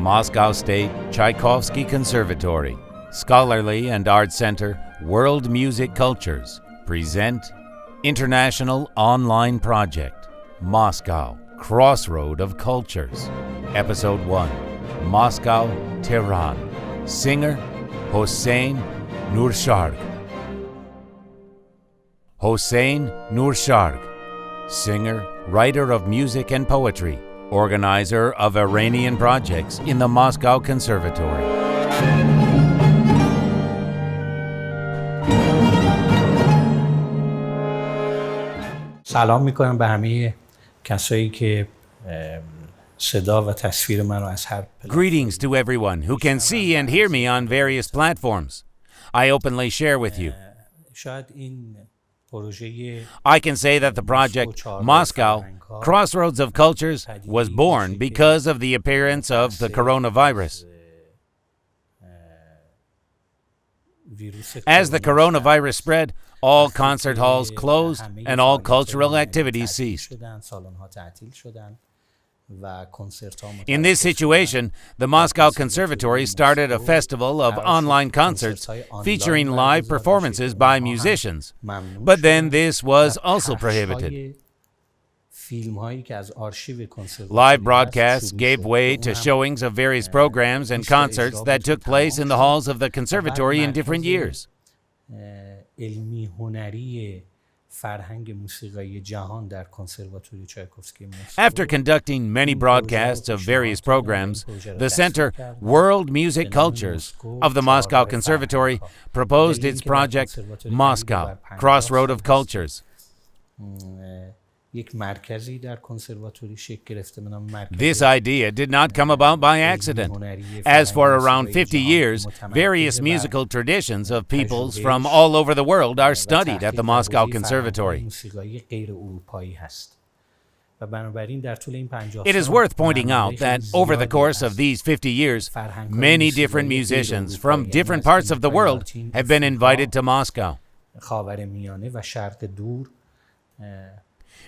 Moscow State Tchaikovsky Conservatory, Scholarly and Art Center, World Music Cultures present International Online Project, Moscow, Crossroad of Cultures, Episode 1, Moscow, Tegherán, Singer, Hoseyna Nursharga. Hoseyna Nursharga, singer, writer of music and poetry, organizer of Iranian projects in the Moscow Conservatory. سلام میکنم به همه کسایی که صدا و تصویر من رو از هر Greetings to everyone who can see and hear me on various platforms. I openly share with you. شاید این پروژه I can say that the project Moscow, Crossroads of Cultures, was born because of the appearance of the coronavirus. As the coronavirus spread, all concert halls closed and all cultural activities ceased. In this situation, the Moscow Conservatory started a festival of online concerts featuring live performances by musicians. But then this was also prohibited. Live broadcasts gave way to showings of various programs and concerts that took place in the halls of the conservatory in different years. After conducting many broadcasts of various programs, the Center World Music Cultures of the Moscow Conservatory proposed its project Moscow, Crossroad of Cultures. This idea did not come about by accident, as for around 50 years, various musical traditions of peoples from all over the world are studied at the Moscow Conservatory. It is worth pointing out that over the course of these 50 years, many different musicians from different parts of the world have been invited to Moscow.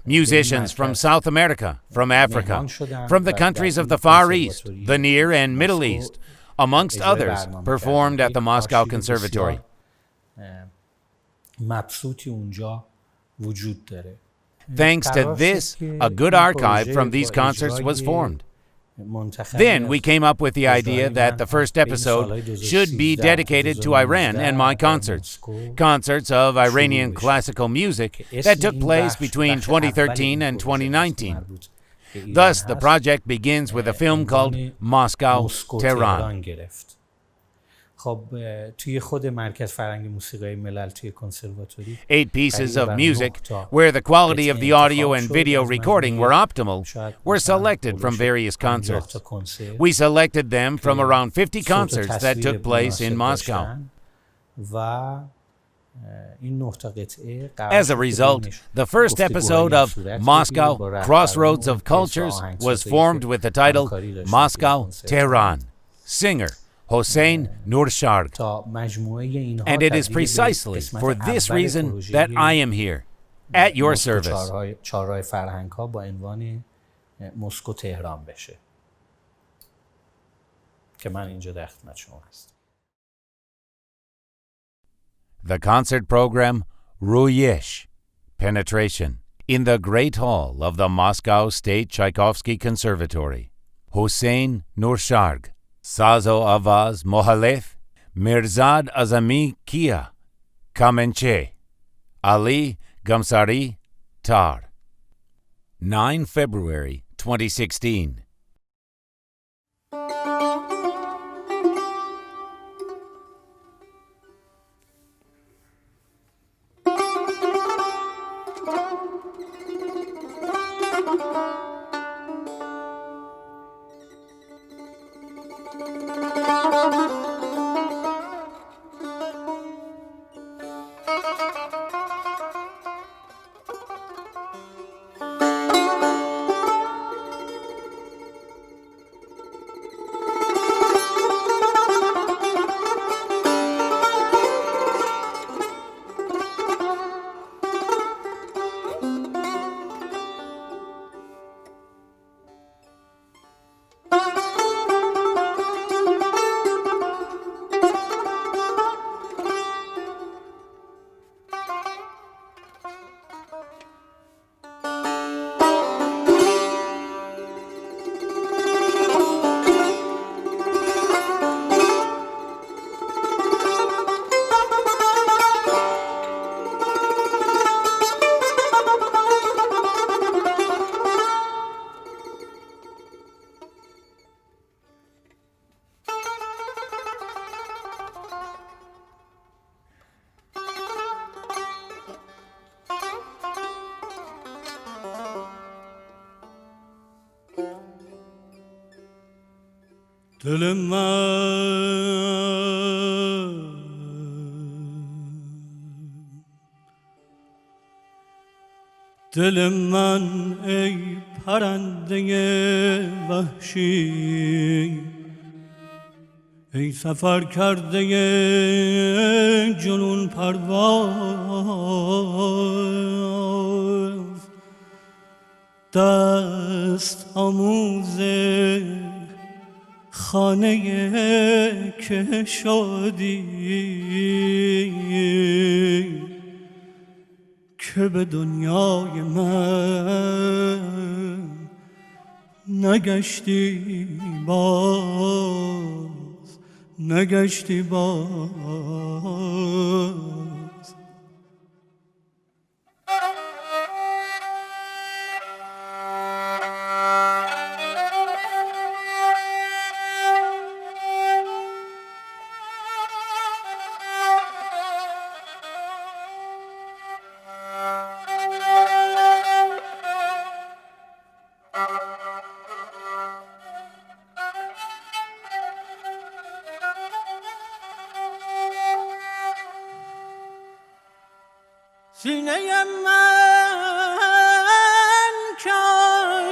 Musicians from South America, from Africa, from the countries of the Far East, the Near and Middle East, amongst others, performed at the Moscow Conservatory. Thanks to this, a good archive from these concerts was formed. Then we came up with the idea that the first episode should be dedicated to Iran and my concerts, concerts of Iranian classical music that took place between 2013 and 2019. Thus, the project begins with a film called Moscow, Tegherán. 8 pieces of music, where the quality of the audio and video recording were optimal, were selected from various concerts. We selected them from around 50 concerts that took place in Moscow. As a result, the first episode of Moscow, Crossroads of Cultures was formed with the title Moscow, Tegherán, singer, Hoseyna Nursharga. And it is precisely for this reason that I am here, at your service. The concert program Ruyesh, Penetration, in the Great Hall of the Moscow State Tchaikovsky Conservatory. Hoseyna Nursharga. Sazo Avaz Mohalef, Mirzad Azami Kia, Kamenche, Ali Gamsari Tar. 9 February 2016. دل من ای پرنده وحشی ای سفر کرده جنون پرواز دست آموز خانه که شدی که به دنیای من نگشتی باز نگشتی باز سینه من که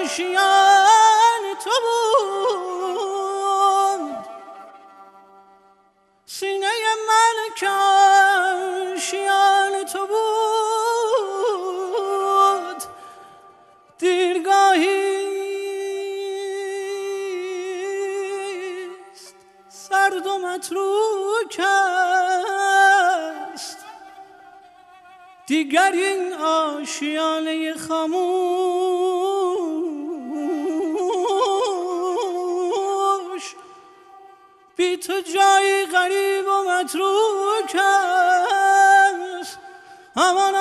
آشیان تو بود سینه من که آشیان تو بود دیرگاهیست سرد و متروک است دیگر این آشیانه خاموش بی تو جایی غریب و متروک است همان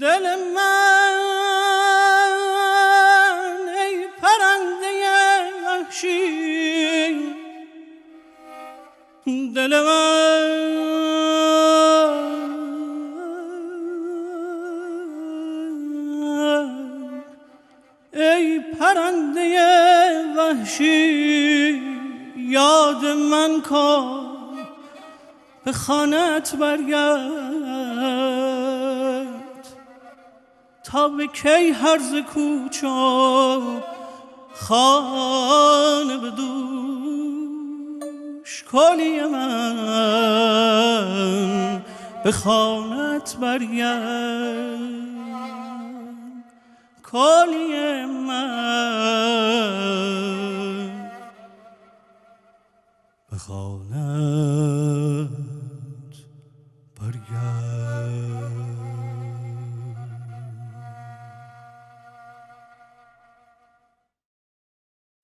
دل من ای پرنده وحشی دل من ای پرنده وحشی یاد من کن به خانه‌ات برگرد تا به کی هرز کوچ و خانه بدوش کلی من به خانه‌ات برگرد کلی من به خانه‌ات برگرد.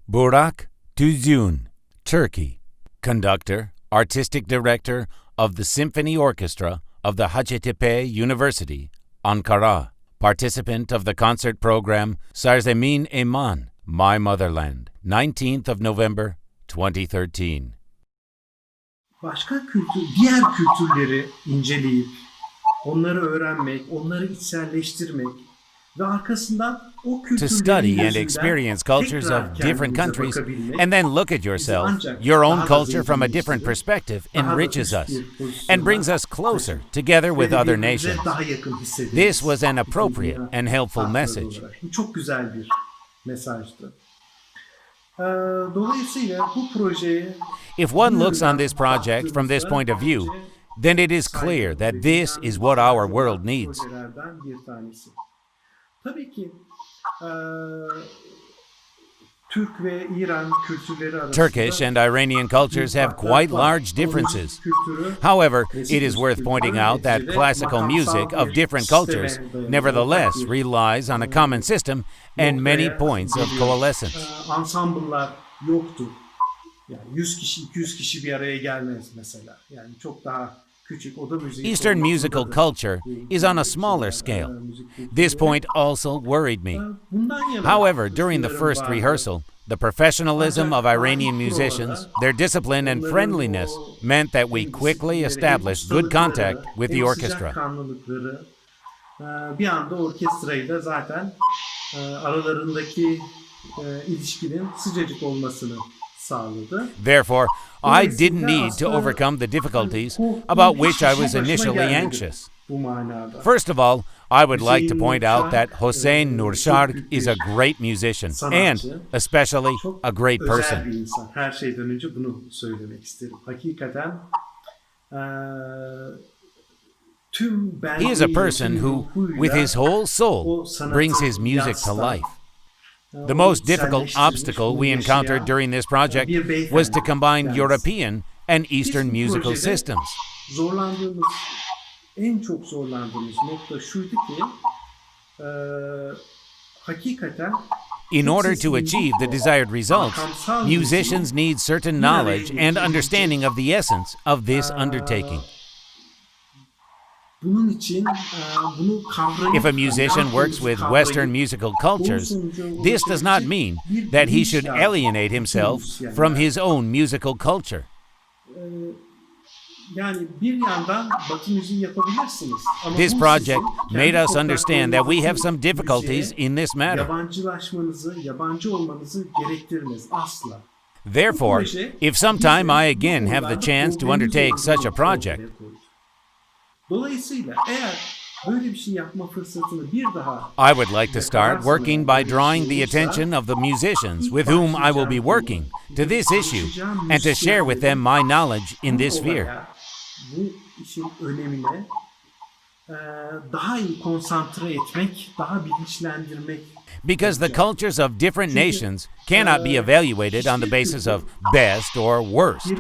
Burak Tuzun, Turkey, conductor, artistic director of the Symphony Orchestra of the Hacettepe University, Ankara, participant of the concert program Sarzemin Eman, My Motherland, 19th of November, 2013. Başka diğer kültürleri inceleyip, onları öğrenmek, onları içselleştirmek ve arkasından o to kültürlerin study and gözünden experience cultures tekrar of different kendimize countries bakabilmek, and then look at yourself, ancak your own daha da culture from a different zenginleştirir, perspective daha da enriches üst us bir pozisyona and brings us closer together with ve other birbirimize nations. daha yakın hissederiz. This was an appropriate Dünya and helpful farkları message. olarak. Bu çok güzel bir mesajdı. Dolayısıyla bu projeye If one looks on this project from this point of view, then it is clear that this is what our world needs. projelerden bir tanesi. Tabii ki Türk ve İran kültürleri arasında Turkish and Iranian cultures have quite large differences. However, it is worth pointing out that classical music of different cultures nevertheless relies on a common system and many points of coalescence. Ansambıllar yoktu. Yani 100 kişi, 200 kişi bir araya gelmez mesela. Yani çok daha küçük oda müziği. Eastern musical culture is on a smaller scale. This point also worried me. However, during the first rehearsal, the professionalism of Iranian musicians, their discipline and friendliness meant that we quickly established good contact with the orchestra. Bir anda orkestrayla zaten aralarındaki ilişkinin sıcacık olmasını sağladı. Therefore, I didn't need to overcome the difficulties about which I was initially anxious. First of all, I would like to point out that Hoseyna Nursharg is a great musician and especially a great person. Özel bir insan. Her şeyden önce bunu söylemek isterim. Hakikaten He is a person who, with his whole soul, brings his music to life. The most difficult obstacle we encountered during this project was to combine European and Eastern musical systems. En çok zorlandığımız nokta şuydu ki hakikaten in order to achieve the desired results, musicians need certain knowledge and understanding of the essence of this undertaking. If a musician works with Western musical cultures, this does not mean that he should alienate himself from his own musical culture. This project made us understand that we have some difficulties in this matter. Therefore, if sometime I again have the chance to undertake such a project, I would like to start working by drawing the attention of the musicians with whom I will be working to this issue and to share with them my knowledge in this sphere. Bu işin önemine daha iyi konsantre etmek, daha bilinçlendirmek. Because the cultures of different nations cannot be evaluated on the basis of best or worst.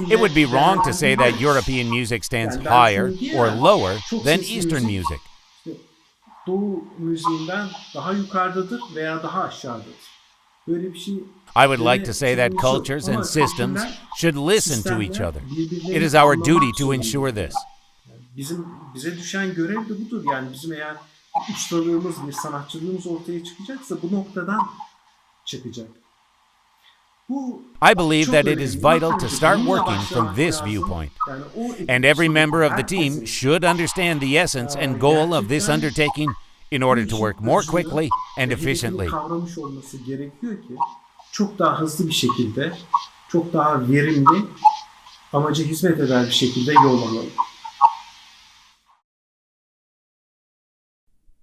It would be wrong to say that European music stands higher or lower than Eastern music. Doğu müziğinden daha yukarıdadır veya daha aşağıdadır. Böyle bir şey. I would like to say that cultures and systems should listen to each other. It is our duty to ensure this. Bize düşen görev de budur. Yani bizim eğer ustalığımız, bir sanatçılığımız ortaya çıkacaksa bu noktadan çıkacak. I believe that it is vital to start working from this viewpoint. And every member of the team should understand the essence and goal of this undertaking in order to work more quickly and efficiently. Çok daha hızlı bir şekilde, çok daha verimli, amaca hizmet eder bir şekilde yol alalım.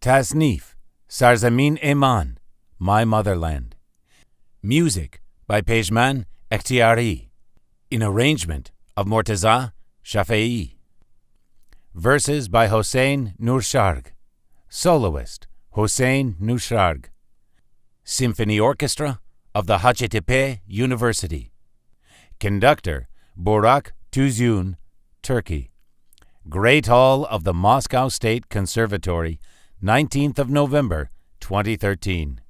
Tasnif, Sarzamin Eman, My Motherland. Music by Pejman Ekhtiyari, in arrangement of Mortaza Shafei. Verses by Hoseyna Nursharga, soloist Hoseyna Nursharga. Symphony Orchestra of the Hacettepe University. Conductor Burak Tuzun, Turkey. Great Hall of the Moscow State Conservatory, 19th of November, 2013.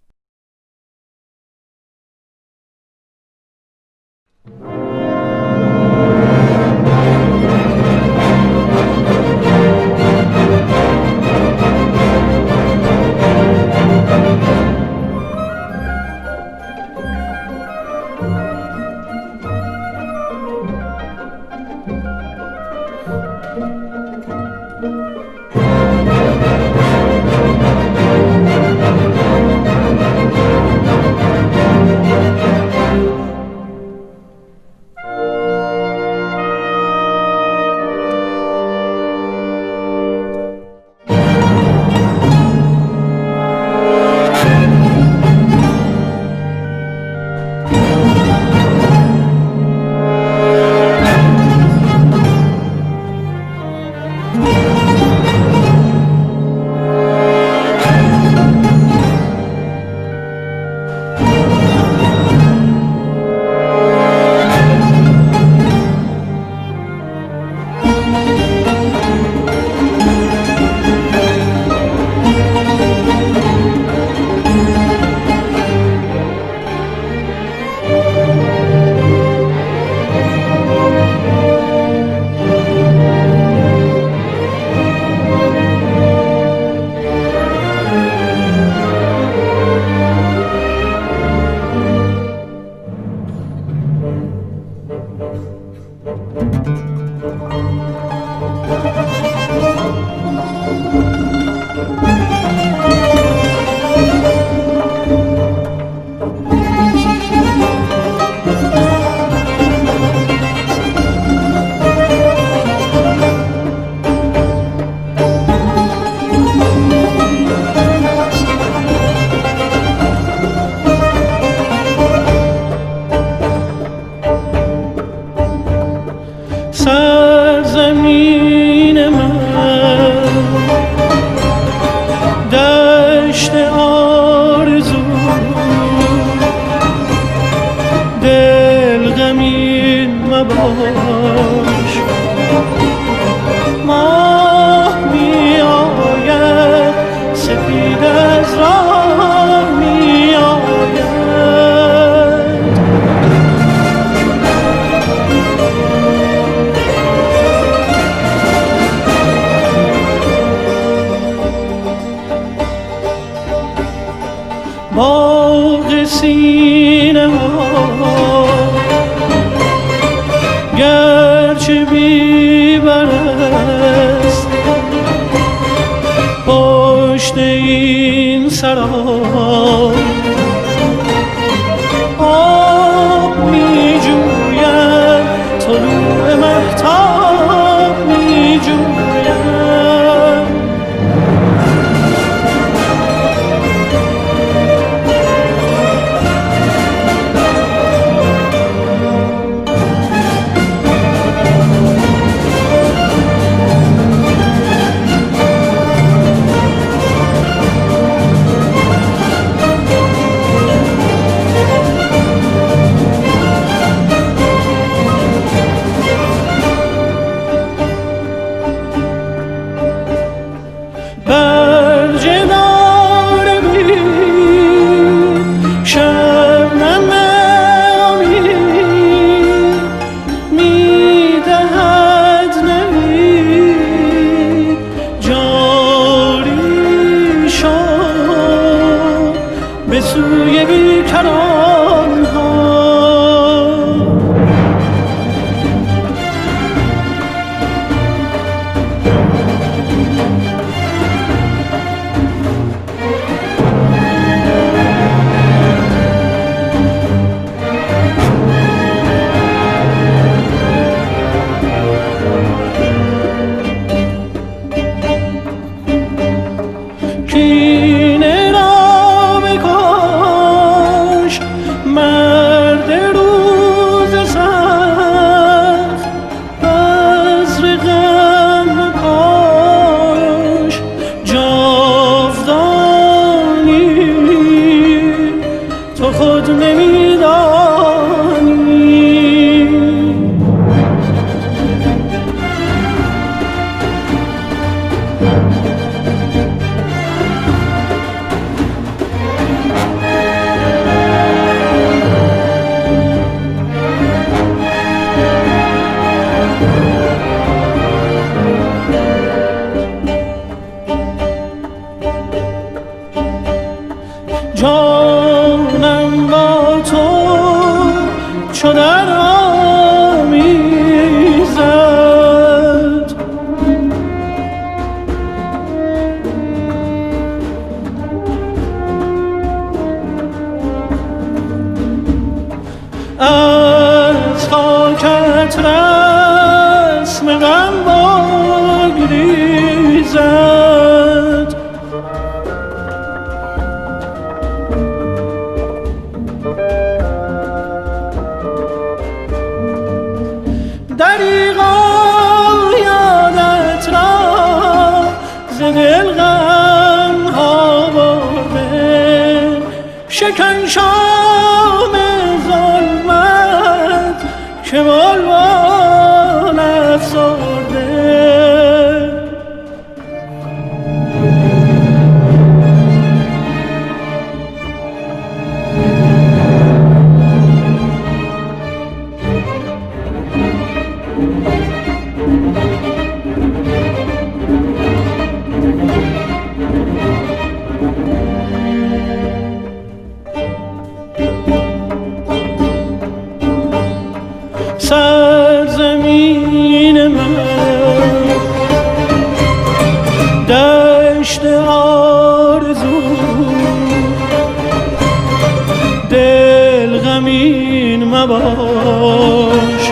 مباش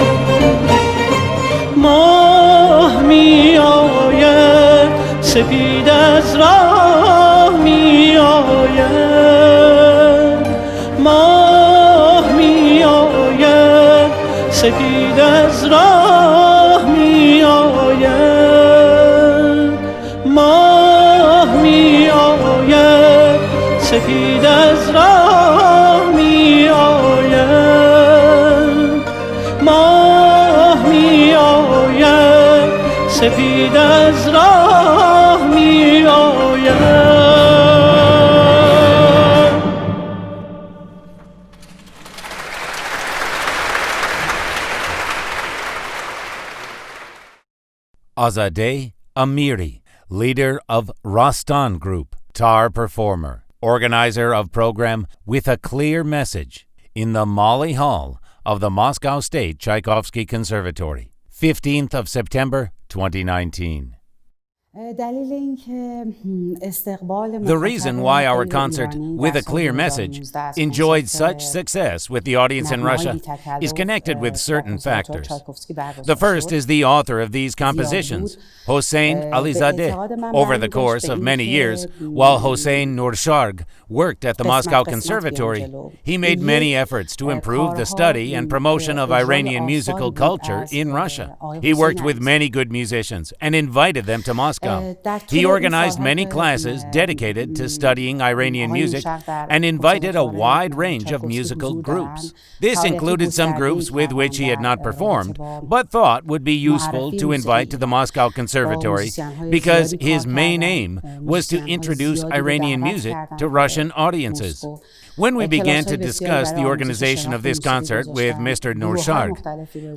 ماه می آید سپید از راه می آید ماه می آید سپید از راه می آید ماه می آید سپید از راه می آید ماه می آید سپید از راه می آید. Azadeh Amiri, leader of Rastan Group, tar performer, organizer of program With a Clear Message in the Mali Hall of the Moscow State Tchaikovsky Conservatory, 15th of September, 2019. The reason why our concert With a Clear Message enjoyed such success with the audience in Russia is connected with certain factors. The first is the author of these compositions, Hossein Alizadeh. Over the course of many years, while Hoseyna Nursharga worked at the Moscow Conservatory, he made many efforts to improve the study and promotion of Iranian musical culture in Russia. He worked with many good musicians and invited them to Moscow. He organized many classes dedicated to studying Iranian music and invited a wide range of musical groups. This included some groups with which he had not performed, but thought would be useful to invite to the Moscow Conservatory because his main aim was to introduce Iranian music to Russian audiences. When we began to discuss the organization of this concert with Mr. Nursharg,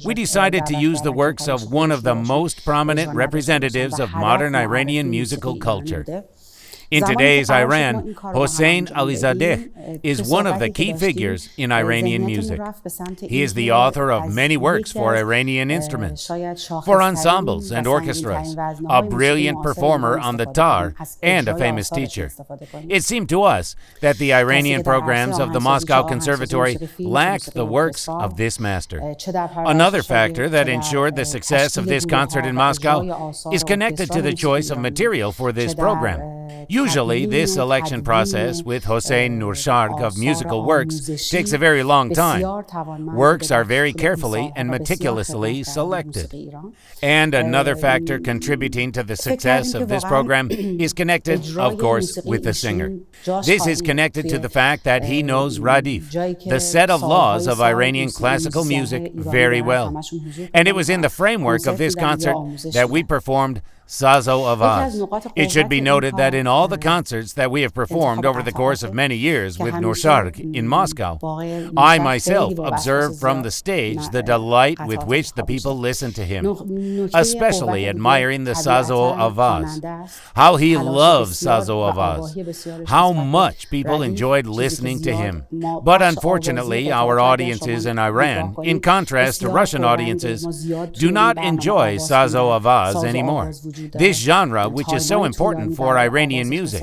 we decided to use the works of one of the most prominent representatives of modern Iranian musical culture. In today's Iran, Hossein Alizadeh is one of the key figures in Iranian music. He is the author of many works for Iranian instruments, for ensembles and orchestras, a brilliant performer on the tar, and a famous teacher. It seemed to us that the Iranian programs of the Moscow Conservatory lacked the works of this master. Another factor that ensured the success of this concert in Moscow is connected to the choice of material for this program. Usually, this selection process with Hossein Nursharg of musical works takes a very long time. Works are very carefully and meticulously selected. And another factor contributing to the success of this program is connected, of course, with the singer. This is connected to the fact that he knows radif, the set of laws of Iranian classical music, very well. And it was in the framework of this concert that we performed Sazo Avaz. It should be noted that in all the concerts that we have performed over the course of many years with Nursharg in Moscow, I myself observed from the stage the delight with which the people listened to him, especially admiring the Sazo Avaz. How he loves Sazo Avaz. How much people enjoyed listening to him. But unfortunately, our audiences in Iran, in contrast to Russian audiences, do not enjoy Sazo Avaz anymore. This genre, which is so important for Iranian music,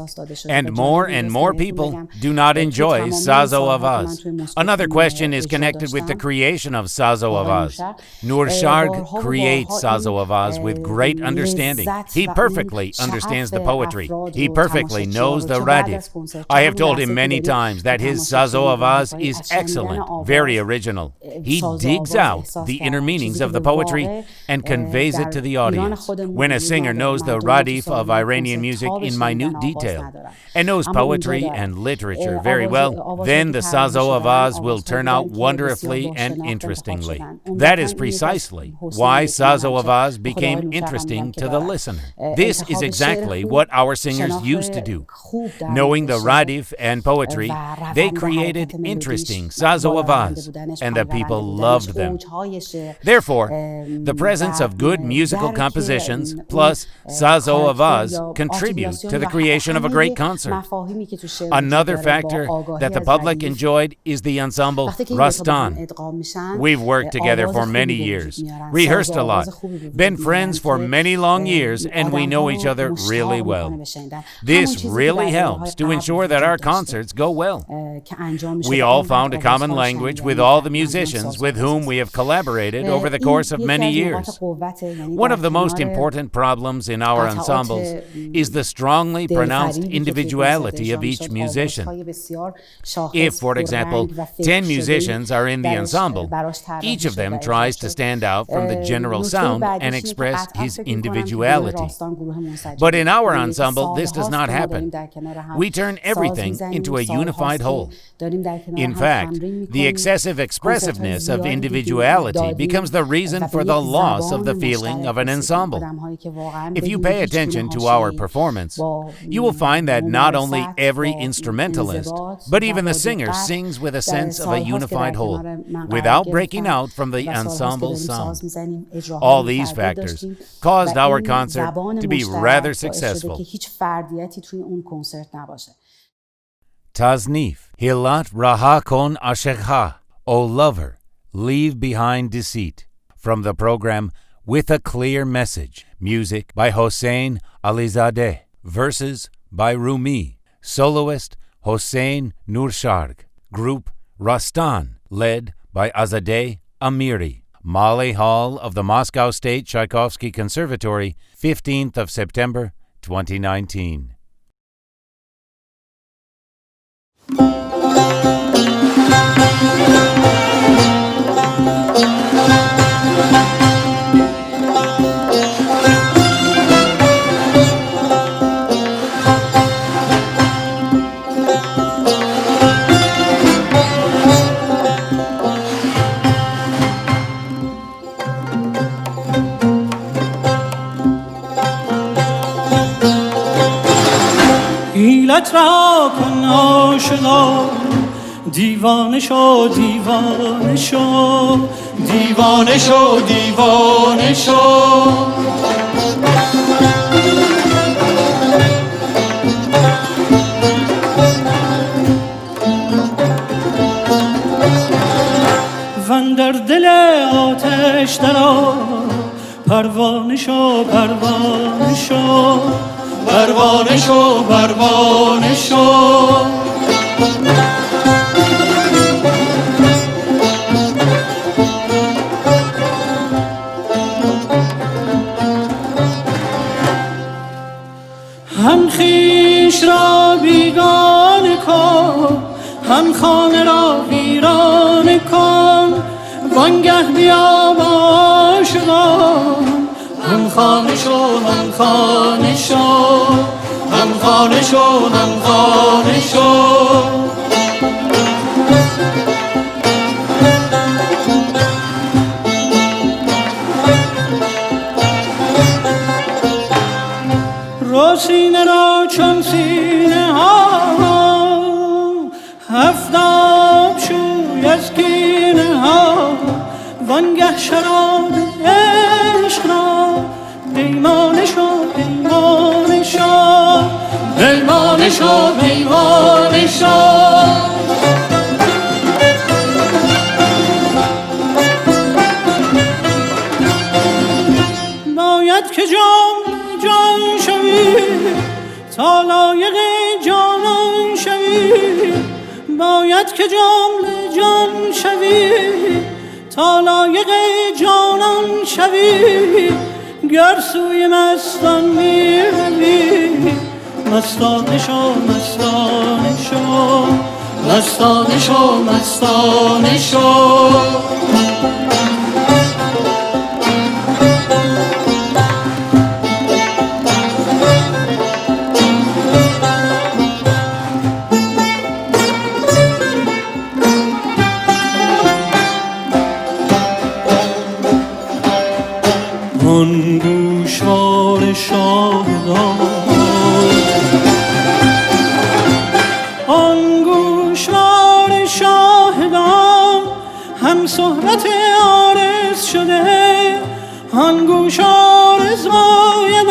and more people do not enjoy Sazo Avaz. Another question is connected with the creation of Sazo Avaz. Nursharg creates Sazo Avaz with great understanding. He perfectly understands the poetry. He perfectly knows the radif. I have told him many times that his Sazo Avaz is excellent, very original. He digs out the inner meanings of the poetry and conveys it to the audience. When a singer knows the radif of Iranian music in minute detail and knows poetry and literature very well, then the Sazo Avaz will turn out wonderfully and interestingly. That is precisely why Sazo Avaz became interesting to the listener. This is exactly what our singers used to do. Knowing the radif and poetry, they created interesting Sazo Avaz, and the people loved them. Therefore, the presence of good musical compositions plus Thus, Sazo Avaz contribute to the creation of a great concert. Another factor that the public enjoyed is the ensemble Rastan. We've worked together for many years, rehearsed a lot, been friends for many long years, and we know each other really well. This really helps to ensure that our concerts go well. We all found a common language with all the musicians with whom we have collaborated over the course of many years. One of the most important problems in our ensembles is the strongly pronounced individuality of each musician. If, for example, 10 musicians are in the ensemble, each of them tries to stand out from the general sound and express his individuality. But in our ensemble, this does not happen. We turn everything into a unified whole. In fact, the excessive expressiveness of individuality becomes the reason for the loss of the feeling of an ensemble. If you pay attention to our performance, you will find that not only every instrumentalist, but even the singer sings with a sense of a unified whole, without breaking out from the ensemble sound. All these factors caused our concert to be rather successful. Taznif, Hilat Raha Kon Ashekha, O lover, leave behind deceit. From the program With a Clear Message, music by Hossein Alizadeh, verses by Rumi, soloist Hoseyna Nursharga, group Rastan, led by Azadeh Amiri. Mali Hall of the Moscow State Tchaikovsky Conservatory, 15th of September, 2019. حیلت را کن آشنا دیوانه شو دیوانه شو دیوانه شو دیوانه شو وان در دل آتش درآ پروانه شو پروانه شو پروانه شو پروانه شو هم خویش را بیگانه کن هم خانه را ویرانه کن وانگه بیا با عاشقان هم خانه شو هم خانه شو هم خانه شو هم خانه شو رو سینه را چون سینه ها هفتاب شوی از کینه ها وانگه شراب عشق را پیمانه شو پیمانه شو پیمانه شو پیمانه شو باید که جان شوی تا لایق جانان شوی باید که جان شوی تا لایق جانان شوی گر سوی مستان می روی مستانه شو مستانه شو مستانه شو مستانه شو آن گوشوار شاهدان آن گوشوار شاهدان هم صحبت عارض شده آن گوشوار زاید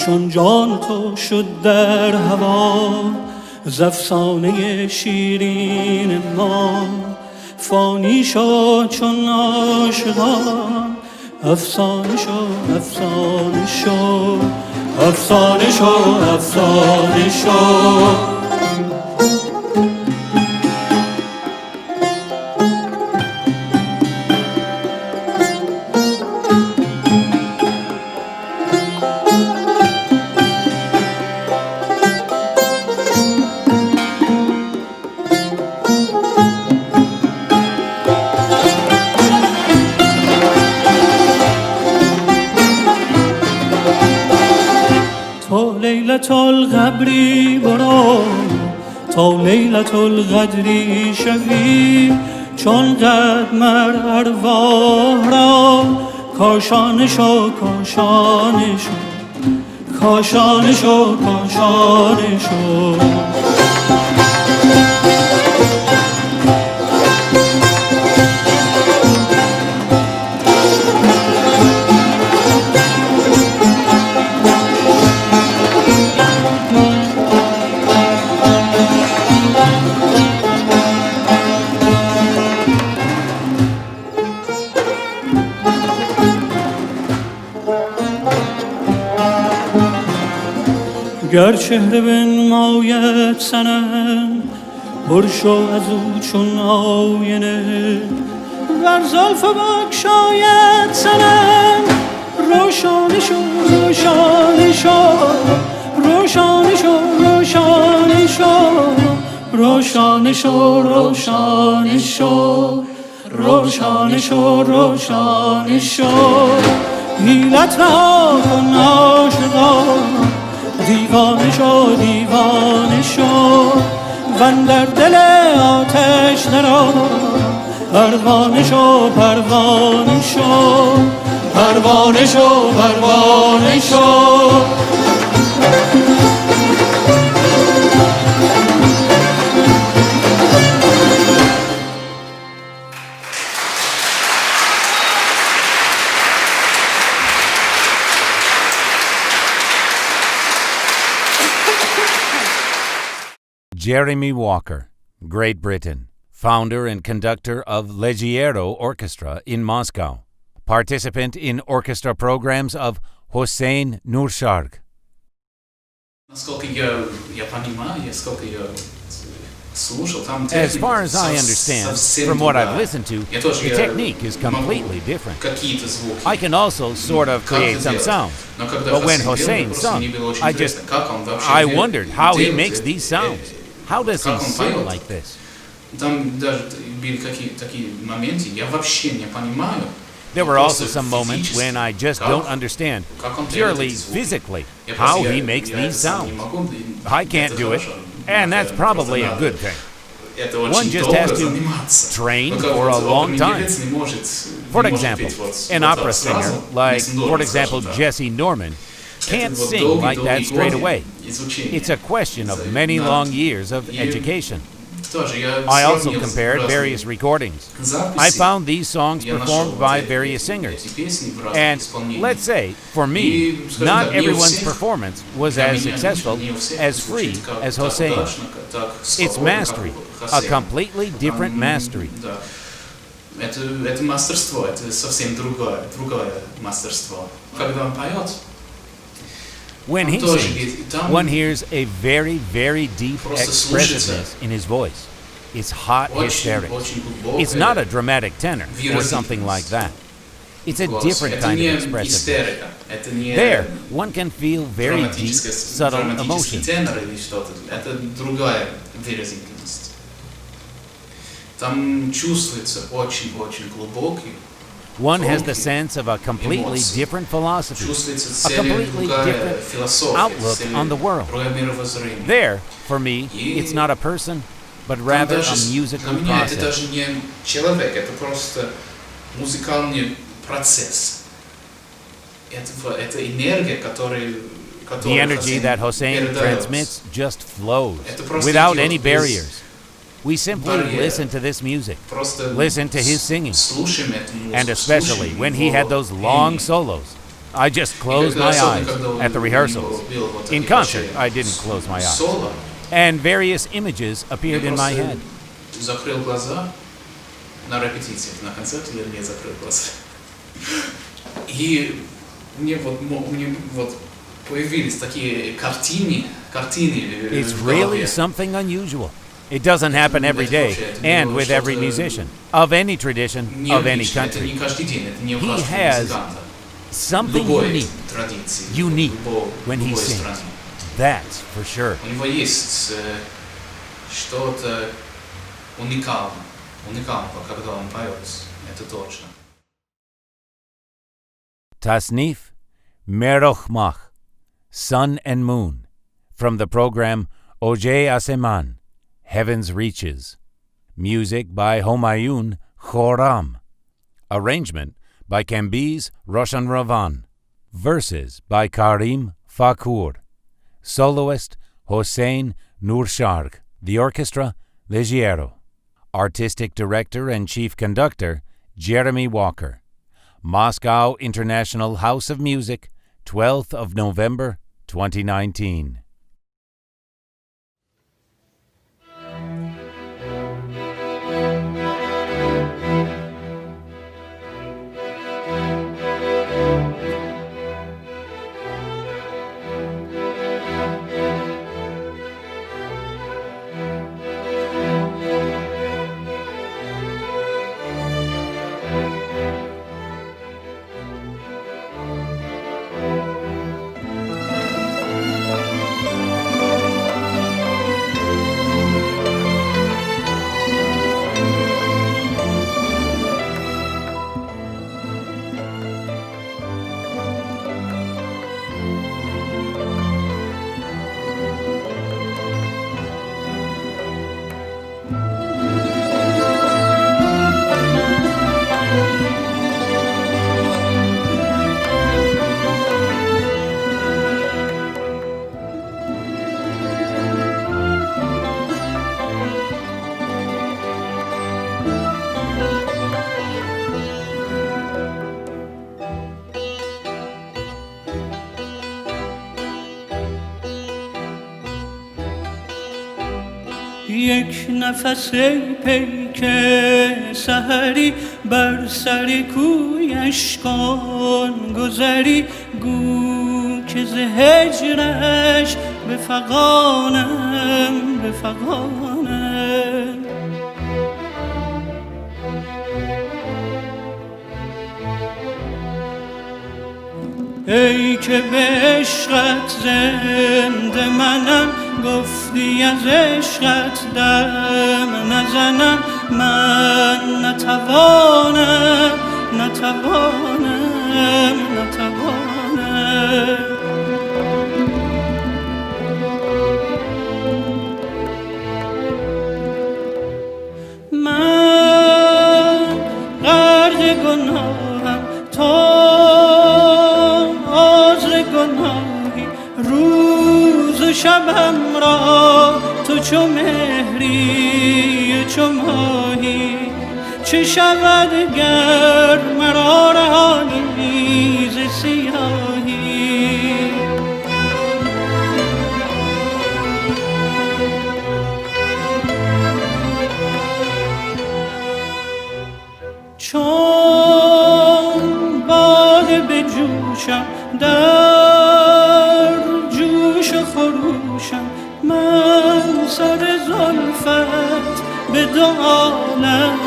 چون جان تو شد در هوا ز افسانه شیرین ما فانی شد چون عاشقان افسانه شد افسانه شد افسانه شد افسانه شد لیلت القبری برو تا لیلت القدری شوی چون قد مر ارواح را کاشانه شو کاشانه شو کاشانه شو کاشانه شو گر چهره بنماید صنم برشو از او چون آینه ور زلف بگشاید صنم روشانه شو روشانه شو روشانه شو روشانه شو روشانه شو روشانه شو روشانه شو روشانه شو حیلت رها کن عاشقان دیوانه شو دیوانه شو وندر دل آتش درآ پروانه شو پروانه شو پروانه شو پروانه شو Jeremy Walker, Great Britain, founder and conductor of Leggiero Orchestra in Moscow, participant in orchestra programs of Hoseina Nursharga. As far as I understand, from what I've listened to, the technique is completely different. I can also sort of create some sounds, but when Hossein sung, I wondered how he makes these sounds. How does he sing like this? There were also some moments when I just don't understand, purely physically, how he makes these sounds. I can't do it, and that's probably a good thing. One just has to train for a long time. For example, an opera singer, like, for example, Jesse Norman, can't sing like that straight away. It's a question of many long years of education. I also compared various recordings. I found these songs performed by various singers. And let's say, for me, not everyone's performance was as successful, as free as Hossein. It's mastery, a completely different mastery. Это мастерство, это совсем другое мастерство. Когда он поет, when he sings, one hears a very, very deep expressiveness in his voice. It's hot hysterics. It's not a dramatic tenor or something like that. It's a different kind of expressiveness. There, one can feel very deep, subtle emotions. Там чувствуется очень глубокий. One has the sense of a completely different philosophy, a completely different outlook on the world. There, for me, it's not a person, but rather a musical process. Это даже не человек, это просто музыкальный процесс. Это энергия, которая the energy that Hossein transmits just flows without any barriers. We simply listen to this music, listen to his singing, and especially when he had those long solos, I just closed my eyes at the rehearsals. In concert, I didn't close my eyes. And various images appeared in my head. Закрыл глаза на репетициях, на концерте я не закрыл глаза. И мне вот появились такие картины. It's really something unusual. It doesn't happen every day and with every musician, of any tradition, of any country. He has something unique when he sings. That's for sure. У него есть что-то уникального, когда он поет. Это точно. Tasnif Merochmach, Sun and Moon, from the program Oje Aseman, Heaven's Reaches. Music by Homayun Khorram. Arrangement by Kambiz Roshan Ravan. Verses by Karim Fakour. Soloist Hoseina Nursharga. The orchestra Leggero. Artistic director and chief conductor Jeremy Walker. Moscow International House of Music, 12th of November, 2019. یک نفس پیک سحری بر سر کویش کن گذری گو که ز هجرش بفغانم ای که به عشقت زنده منم گفتی از عشقت دم نزنم من نتوانم من غرق گناهم تو عذر گناهی روز و شبم را تو چو مهری چو ماهی چه شود گر مرا رهانی ز سیاهی چون باده به جوشم در جوش و خروشم من سر زلفت به دو عالم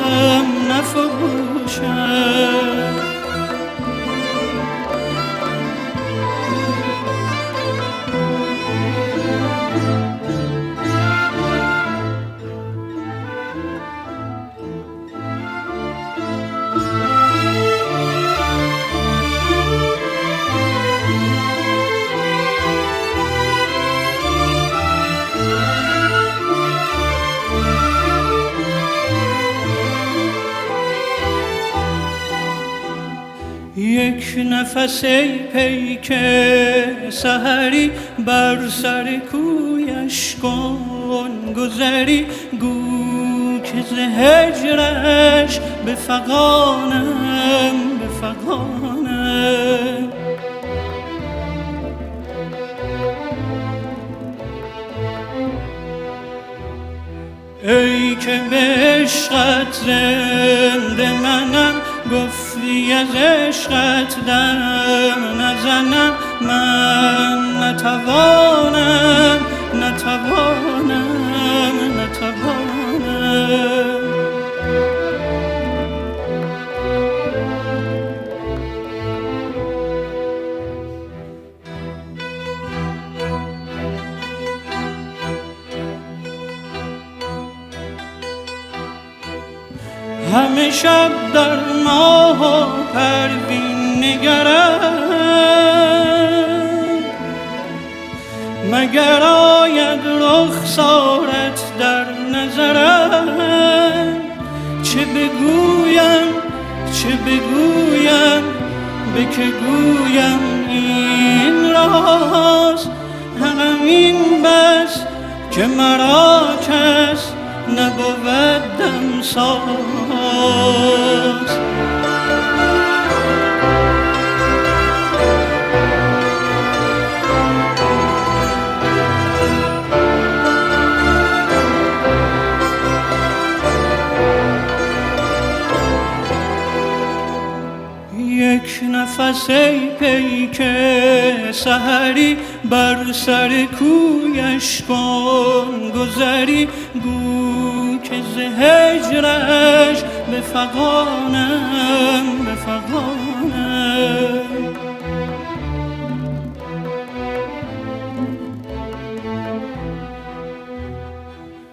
نفروشم یک نفس ای پیک سحری بر سر کویش کن گذری گو که ز هجرش بفغانم ای که به عشقت زنده منم گفتی از عشقت دم نزنم من نتوانم همه شب در ماه و پروین نگرم مگر آید رخسارت در نظرم چه بگویم به که گویم این راز همین بس که مرا کس نبود دمساز یک نفس ای پیک سحری بر سر کویش کن گذری گو که ز هجرش بفغانم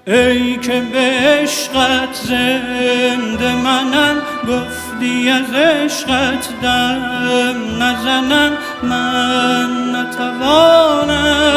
ای که به عشقت زنده منم گفتی از عشقت دم نزنم من نتوانم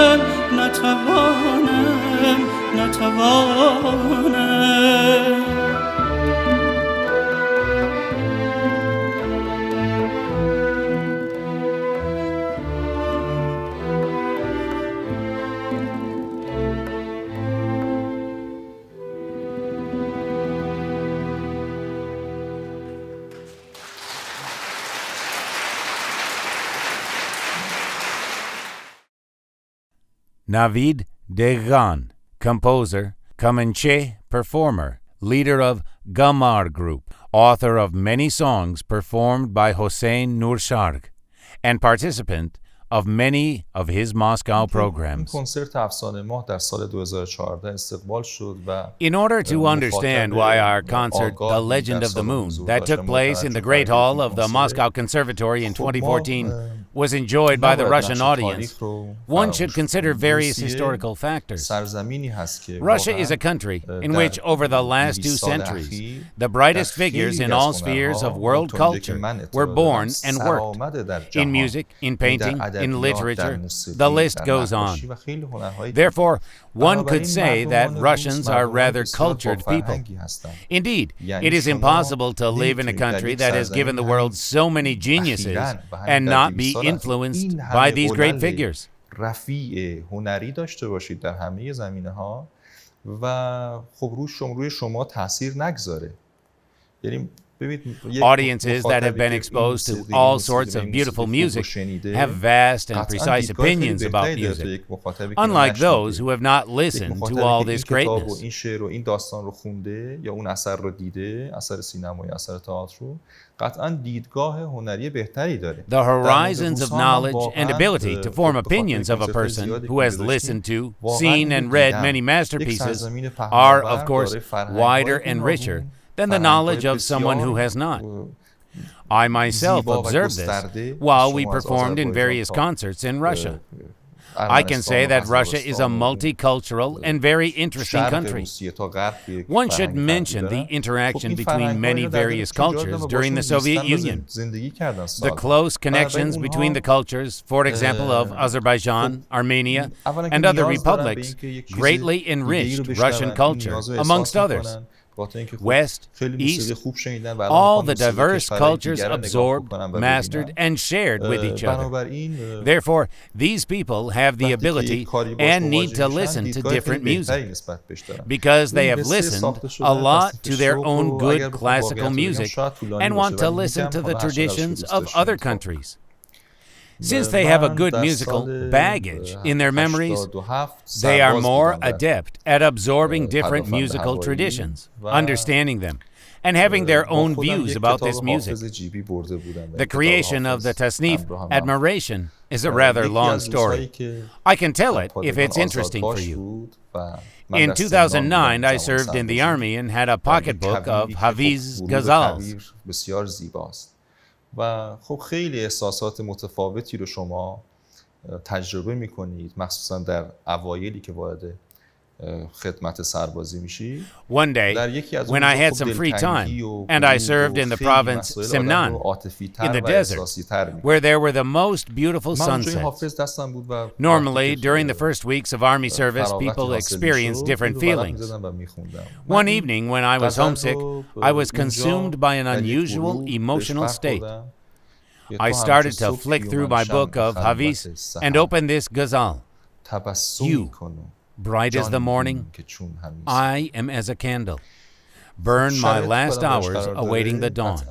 Navid Tegеран, composer, Kamanche performer, leader of Gamar Group, author of many songs performed by Hoseyna Nursharga, and participant of many of his Moscow programs. In order to understand why our concert, The Legend of the Moon, that took place in the Great Hall of the Moscow Conservatory in 2014, was enjoyed by the Russian audience, one should consider various historical factors. Russia is a country in which, over the last 2 centuries, the brightest figures in all spheres of world culture were born and worked, in music, in painting, in literature, the list goes on. Therefore, one could say that Russians are rather cultured people. Indeed, it is impossible to live in a country that has given the world so many geniuses and not be influenced by these great figures. رفیع هنری داشته باشید در همه زمینه‌ها و خب روی شما تاثیر نگذاره. یعنی Audiences that have been exposed to all sorts of beautiful music have vast and precise opinions about music, unlike those who have not listened to all this greatness. The horizons of knowledge and ability to form opinions of a person who has listened to, seen, and read many masterpieces are, of course, wider and richer than the knowledge of someone who has not. I myself observed this while we performed in various concerts in Russia. I can say that Russia is a multicultural and very interesting country. One should mention the interaction between many various cultures during the Soviet Union. The close connections between the cultures, for example, of Azerbaijan, Armenia, and other republics greatly enriched Russian culture, amongst others. West, East, all the diverse cultures absorbed, mastered, and shared with each other. Therefore, these people have the ability and need to listen to different music, because they have listened a lot to their own good classical music and want to listen to the traditions of other countries. Since they have a good musical baggage in their memories, they are more adept at absorbing different musical traditions, understanding them, and having their own views about this music. The creation of the tasnif, Admiration, is a rather long story. I can tell it if it's interesting for you. In 2009, I served in the army and had a pocketbook of Hafiz ghazals. و خب خیلی احساسات متفاوتی رو شما تجربه میکنید، مخصوصا در اوایلی که وارد خدمت سربازی میشی. One day, when I had some free time, and I served in the province Semnan, in the desert, where there were the most beautiful sunsets. Normally, during the first weeks of army service, people experience different feelings. One evening, when I was homesick, I was consumed by an unusual emotional state. I started to flick through my book of Hafiz and opened this ghazal. You, bright as the morning, I am as a candle. Burn my last hours awaiting the dawn.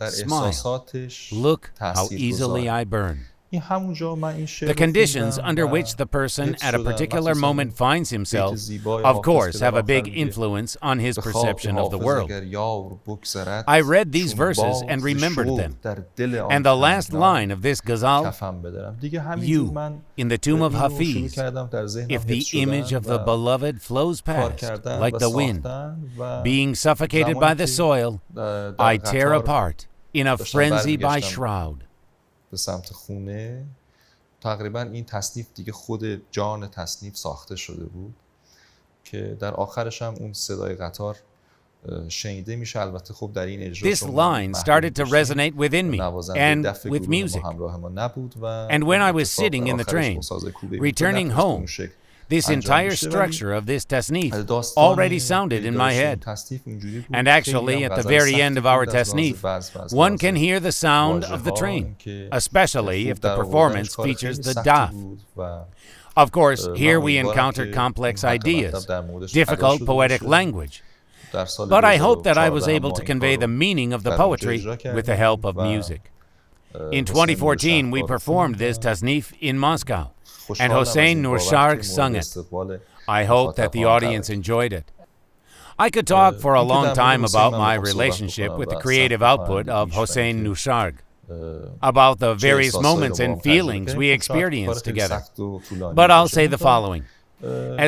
Smile. Look how easily I burn. The conditions under which the person at a particular moment finds himself, of course, have a big influence on his perception of the world. I read these verses and remembered them. And the last line of this ghazal, you, in the tomb of Hafiz, if the image of the beloved flows past like the wind, being suffocated by the soil, I tear apart in a frenzy by shroud. به سمت خونه. تقریبا این تصنیف دیگه خود جان تصنیف ساخته شده بود که در آخرش هم اون صدای قطار شنیده میشه. البته خب در این اجرا This line started to resonate within me and with music. And when I was sitting in the train, returning home, this entire structure of this tasnif already sounded in my head. And actually, at the very end of our tasnif, one can hear the sound of the train, especially if the performance features the daf. Of course, here we encountered complex ideas, difficult poetic language. But I hope that I was able to convey the meaning of the poetry with the help of music. In 2014, we performed this tasnif in Moscow, and Hoseina Nursharga sung it. I hope that the audience enjoyed it. I could talk for a long time about my relationship with the creative output of Hoseina Nursharga, about the various moments and feelings we experienced together. But I'll say the following.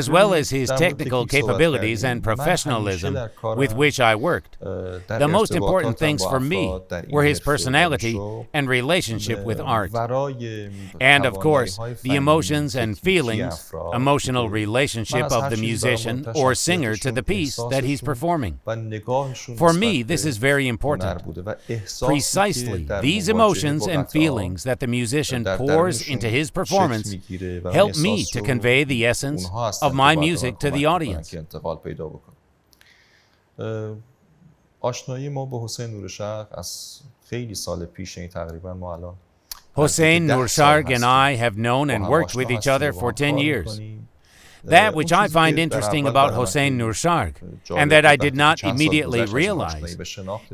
As well as his technical capabilities and professionalism with which I worked, the most important things for me were his personality and relationship with art. And of course, the emotions and feelings, emotional relationship of the musician or singer to the piece that he's performing. For me, this is very important. Precisely these emotions and feelings that the musician pours into his performance help me to convey the essence of my music to the audience. آشنایی ما با حسین نورشرگ از خیلی سال پیشه. تقریبا ما الان Hoseina Nursharga and I have known and worked with each other for 10 years. That which I find interesting about Hoseina Nursharga, and that I did not immediately realize,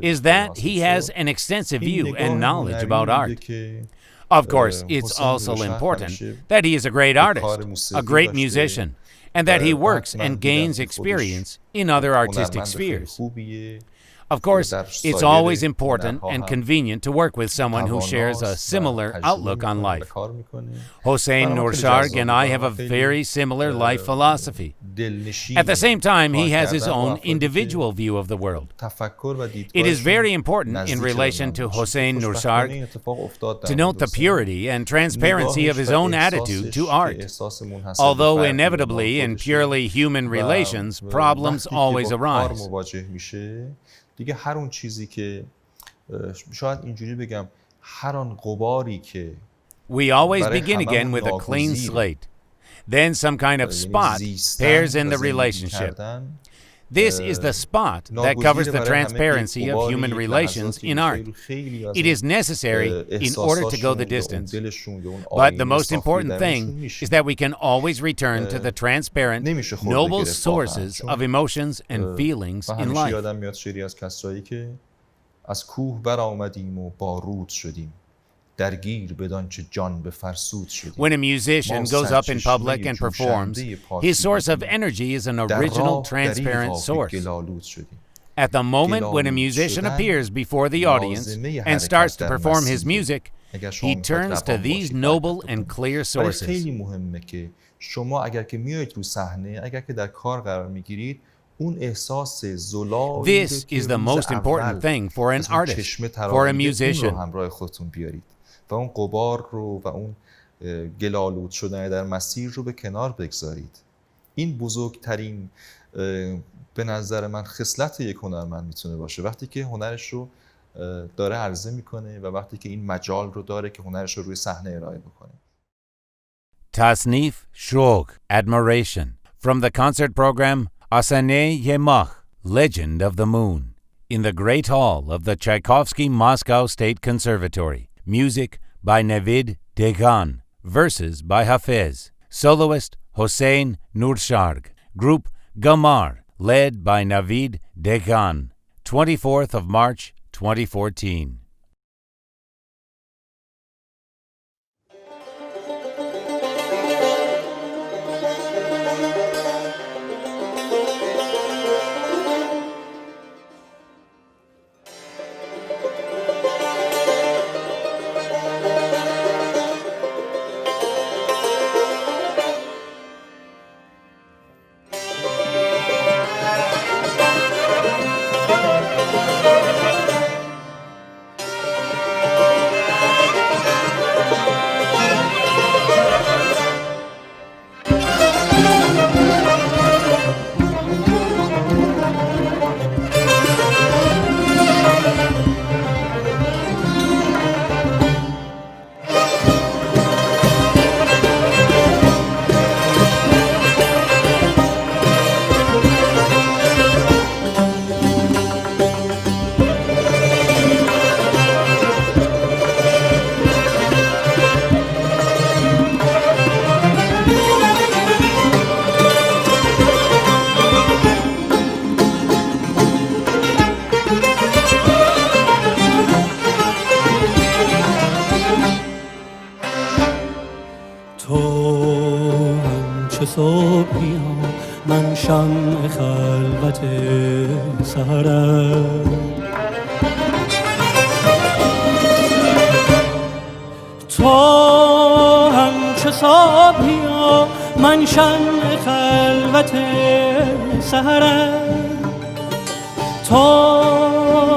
is that he has an extensive view and knowledge about art. Of course, it's also important that he is a great artist, a great musician, and that he works and gains experience in other artistic spheres. Of course, it's always important and convenient to work with someone who shares a similar outlook on life. Hoseina Nursharga and I have a very similar life philosophy. At the same time, he has his own individual view of the world. It is very important in relation to Hoseina Nursharga to note the purity and transparency of his own attitude to art. Although inevitably in purely human relations, problems always arise. دیگه هر اون چیزی که شاید اینجوری بگم هر آن غباری که We always begin again with a clean slate. Then some kind of spot pairs in the relationship. This is the spot that covers the transparency of human relations in art. It is necessary in order to go the distance. But the most important thing is that we can always return to the transparent, noble sources of emotions and feelings in life. از کوه برآمدیم و با رود شدیم. درگیر بدانچه جان بفرسود شدیم. When a musician goes up in public and performs, his source of energy is an original transparent source. At the moment when a musician appears before the audience and starts to perform his music, he turns to these noble and clear sources. خیلی مهمه که شما اگر که میایید رو صحنه، اگر که در کار قرار میگیرید، اون احساس زلالی This is the most important thing for an artist, for a musician. رو همراه خودتون بیارید و اون غبار رو و اون گلالود شدن در مسیر رو به کنار بگذارید. این بزرگترین به نظر من خصلت یک هنرمند میتونه باشه، وقتی که هنرش رو داره عرضه میکنه و وقتی که این مجال رو داره که هنرش رو روی صحنه ارائه بکنه. Tasnif Shog, admiration. From the concert program Asaneh Yemach, Legend of the Moon, in the Great Hall of the Tchaikovsky Moscow State Conservatory. Music by Navid Degan. Verses by Hafez. Soloist Hoseyna Nursharga. Group Gamar, led by Navid Degan. 24th of March, 2014. من شمع خلوت سحرم تو همچو صبحیا من شمع خلوت سحرم تو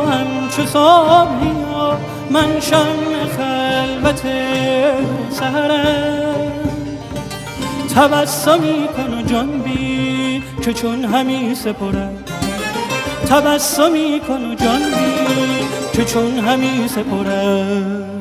همچو صبحیا من شمع خلوت سحرم تبسمی کن و جان بی که چون همی سپرد تبسمی کن و جان بی که چون همی سپرد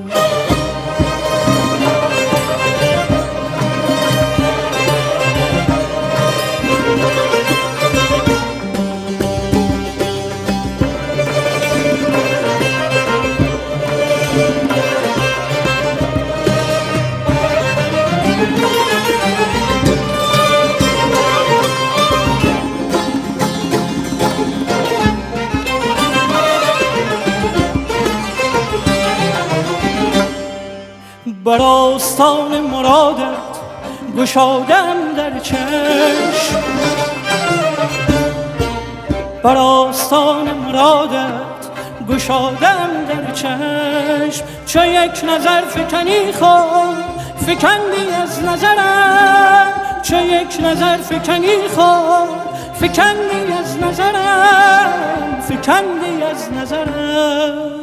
بر آستان مرادت گشادم در چشم بر آستان مرادت گشادم در چشم چو یک نظر فکنی خود فکندی از نظرم چو یک نظر فکنی خود فکندی از نظرم فکندی از نظرم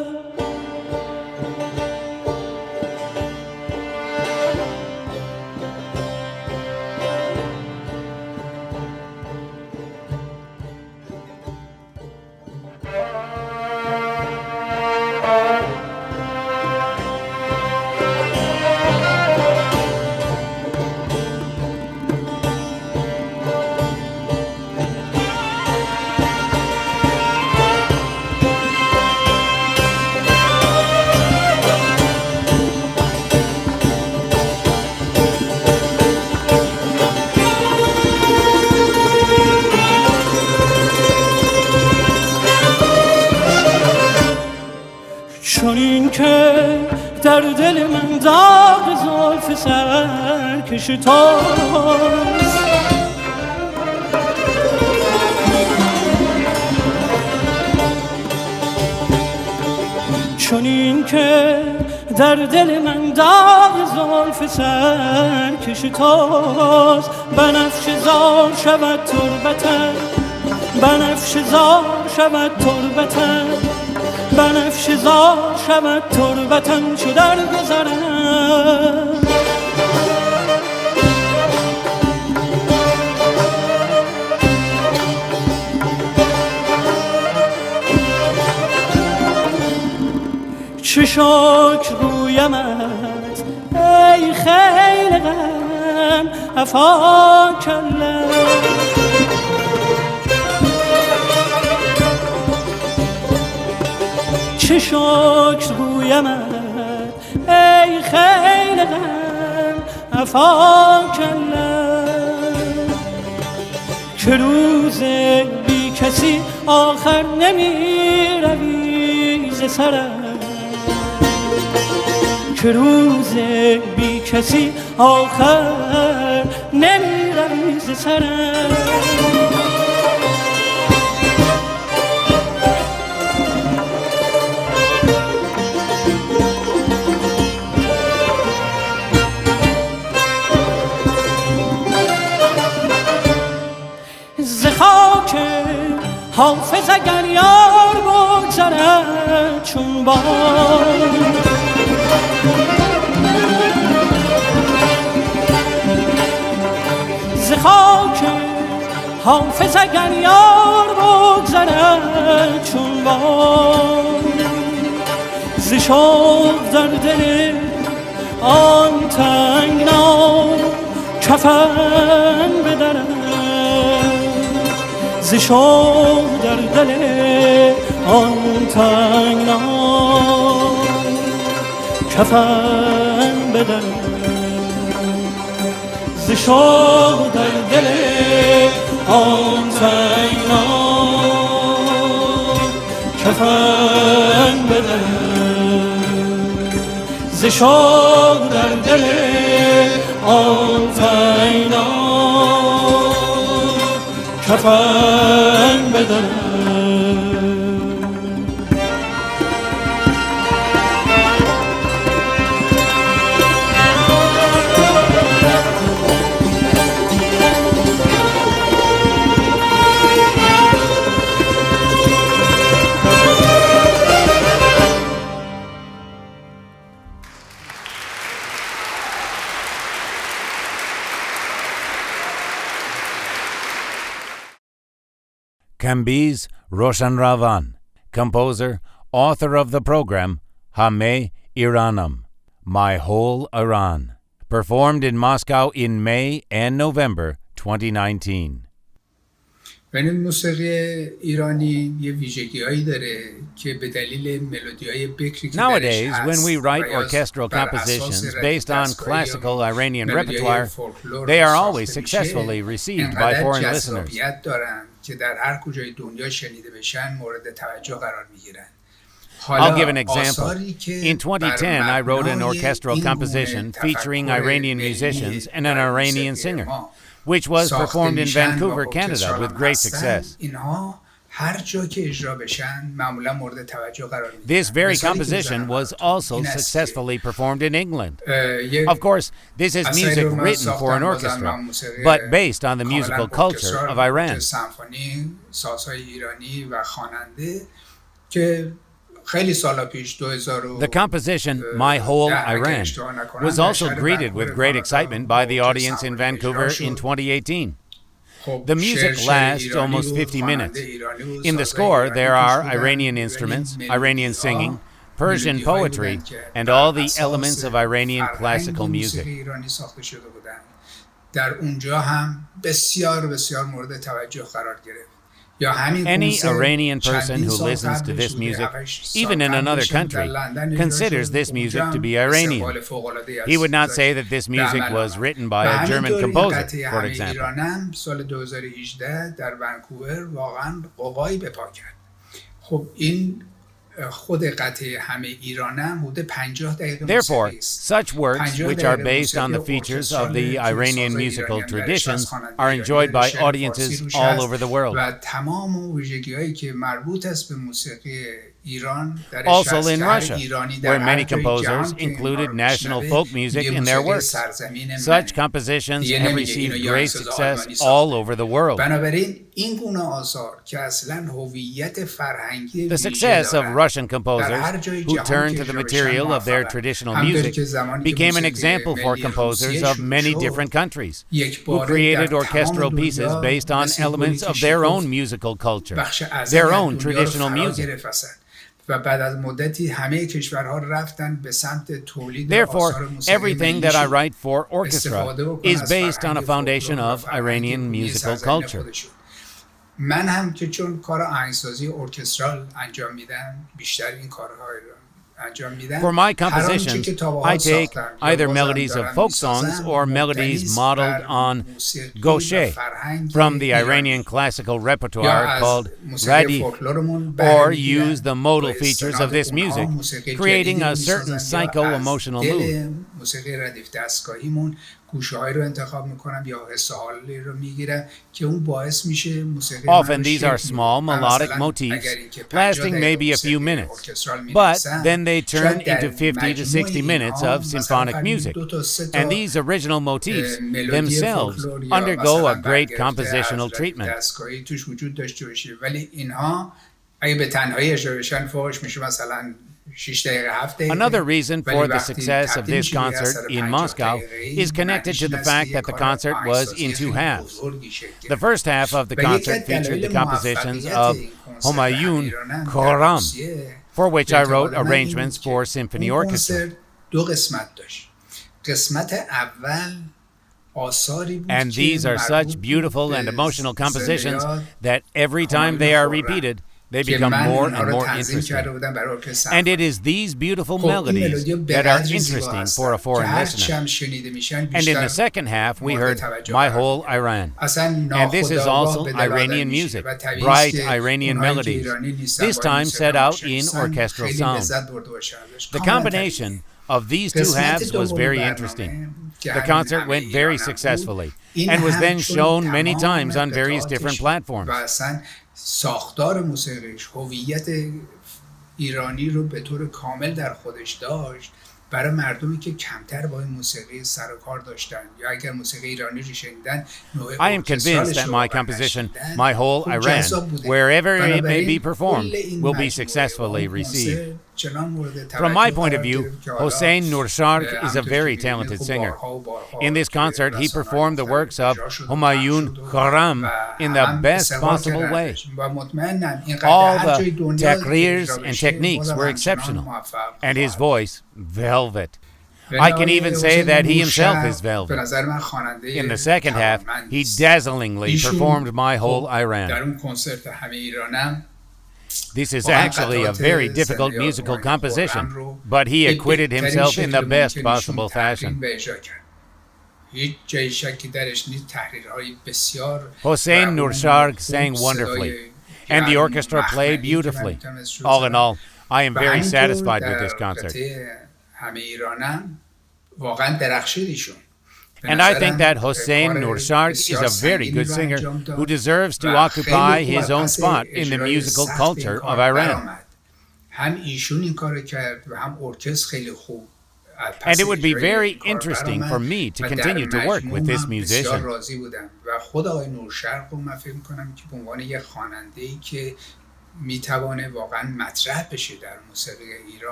در دل من داغ زلف سرکش توست. چون این که در دل من داغ زلف سرکش توست. بنفشه زار شود تربتم، بنفشه زار شود تربتم، بنفشه زار شود تربتم چو در گذرم. چه شکر گویمت ای خیل غم عفا کلم. چه شکر گویمت ای خیل غم عفا کلم. که روز بی کسی آخر نمی روی ز سرم، که روز بی کسی آخر نمی روی ز سرم. ز خاک حافظ اگر یار بگذرد چون باد، ز خاک حافظ اگر یار بگذرد چون باد. ز شوق در دل آن تنگنا کفن بدرد، ز شوق در دل آن تنگنا کفن بدرد، ز شوق در دل آن تنگنا کفن بدرد، ز شوق در دل آن تنگنا کفن بدرد. Kambiz Roshanravan, composer, author of the program Hame Iranam, My Whole Iran, performed in Moscow in May and November 2019. یعنی موسیقی ایرانی یه ویژگی‌هایی داره که به دلیل ملودی‌های بکری که Nowadays, when we write orchestral compositions based on classical Iranian repertoire, they are always successfully received by foreign listeners. که در هر کجای دنیا شنیده بشن مورد توجه قرار میگیرن. I'll give an example. In 2010, I wrote an orchestral composition featuring Iranian musicians and an Iranian singer, which was performed in Vancouver, Canada, with great success. This very composition was also successfully performed in England. Of course, this is music written for an orchestra, but based on the musical culture of Iran. The composition, My Whole Iran, was also greeted with great excitement by the audience in Vancouver in 2018. The music lasts almost 50 minutes. In the score, there are Iranian instruments, Iranian singing, Persian poetry, and all the elements of Iranian classical music. Any Iranian person who listens to this music, even in another country, considers this music to be Iranian. He would not say that this music was written by a German composer, for example. Therefore, such works which are based on the features of the Iranian musical traditions are enjoyed by audiences all over the world. Also in Russia, where many composers included national folk music in their works. Such compositions have received great success all over the world. The success of Russian composers who turned to the material of their traditional music became an example for composers of many different countries who created orchestral pieces based on elements of their own musical culture, their own traditional music. Therefore, everything that I write for orchestra is based on a foundation of Iranian musical culture. من هم که چون کار آهنگسازی ارکسترال انجام میدم بیشتر این کارها انجام میدم. For my compositions, I take either melodies of folk songs or melodies modeled on gauche from the Iranian classical repertoire called radif, or use the modal features of this music, creating a certain psycho-emotional mood. Often these are small melodic motifs lasting maybe a few minutes, but then they turn into 50 to 60 minutes of symphonic music, and these original motifs themselves undergo a great compositional treatment. Another reason for the success of this concert in Moscow is connected to the fact that the concert was in two halves. The first half of the concert featured the compositions of Humayun Khorram, for which I wrote arrangements for symphony orchestra. And these are such beautiful and emotional compositions that every time they are repeated, they become more and more interesting. And it is these beautiful melodies that are interesting for a foreign listener. And in the second half, we heard My Whole Iran. And this is also Iranian music, bright Iranian melodies, this time set out in orchestral sound. The combination of these two halves was very interesting. The concert went very successfully and was then shown many times on various different platforms. ساختار موسیقیش هویت ایرانی رو به طور کامل در خودش داشت برای مردمی که کمتر با این موسیقی سر و کار داشتن یا اگر موسیقی ایرانی رو شنیدن I am convinced that my composition, My Whole Iran, wherever it may be performed, will be successfully received. From my point of view, Hoseina Nursharga is a very talented singer. In this concert, he performed the works of Humayun Khorram in the best possible way. All the takrirs and techniques were exceptional, and his voice, velvet. I can even say that he himself is velvet. In the second half, he dazzlingly performed My Whole Iran. This is actually a very difficult musical composition, but he acquitted himself in the best possible fashion. Hoseina Nursharga sang wonderfully, and the orchestra played beautifully. All in all, I am very satisfied with this concert. And I think that Hoseina Nursharga is a very good singer who deserves to occupy his own spot in the musical culture of Iran. And it would be very interesting for me to continue to work with this musician.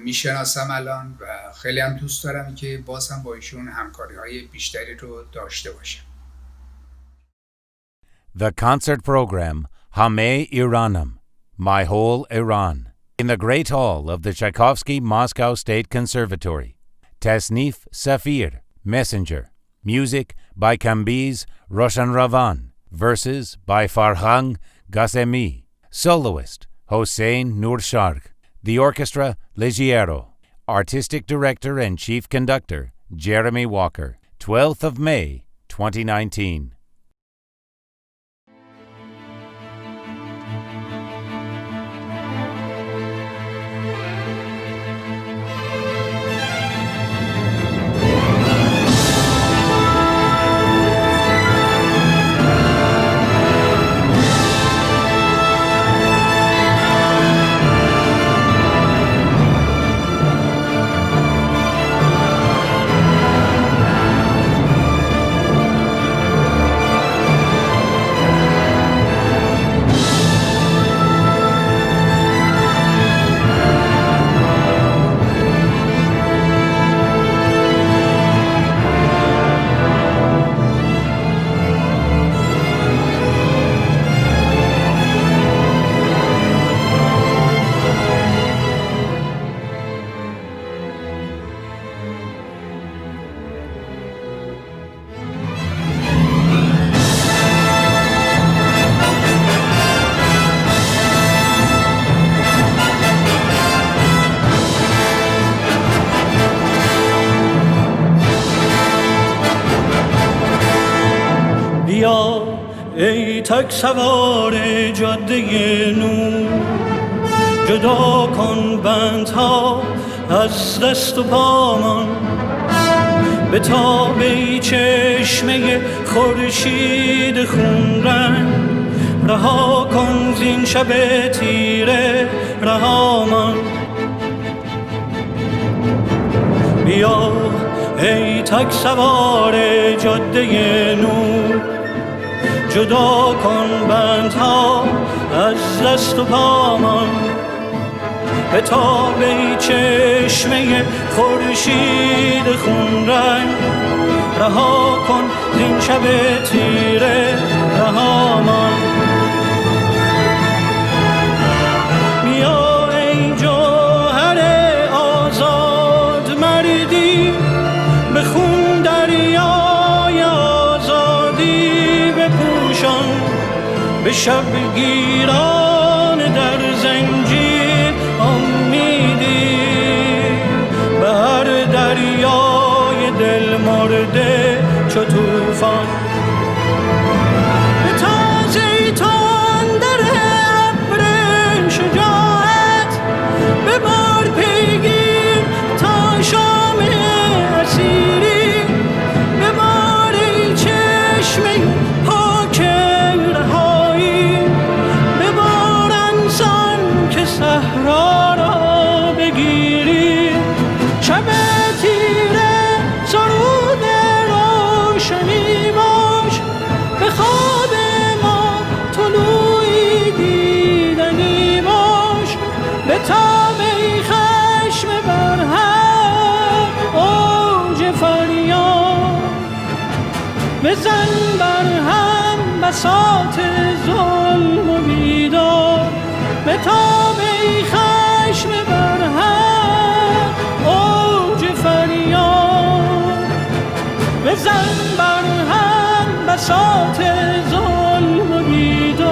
میشناسم الان و خیلی هم دوست دارم که باز هم با ایشون همکاری‌های بیشتری رو داشته باشم. The concert program Hame Iranam, My Whole Iran, in the Great Hall of the Tchaikovsky Moscow State Conservatory. Tasnif Safir, Messenger. Music by Kambiz Roshanravan. Verses by Farhang Ghasemi. Soloist Hoseina Nursharga. The orchestra, Leggiero. Artistic Director and Chief Conductor, Jeremy Walker. 12th of May, 2019. ای تک سوار جاده نور جدا کن بندها از دست و پامان به تابه چشمه خورشید خون رنگ رها کن زین شب تیره رهامان بیا ای تک سوار جاده نور جدا کن بندها از دست و پامان به تابه چشمه خورشید خون رنگ رها کن زین شب تیره رهامان بیا ای جوهر آزاد مردی به خون دریای آزادی بپوشان به شب گیران در زنجیر امیدی به هر دریای دل مرده چو طوفان به تازه تندر ابر شجاعت به بار پیگیر تا شام اسیری به بار چشمه پاک رهایی به بار انسان که صحرا را بگیری شب تیره سرود روشنی باش به خواب ما طلوعی دیدنی باش به تابه خشم بر هم اوج فریاد بزن بر هم بساط ظلم و بیدار به تابه خشم بر هم اوج فریاد بزن بر هم بساط ظلم و بیدار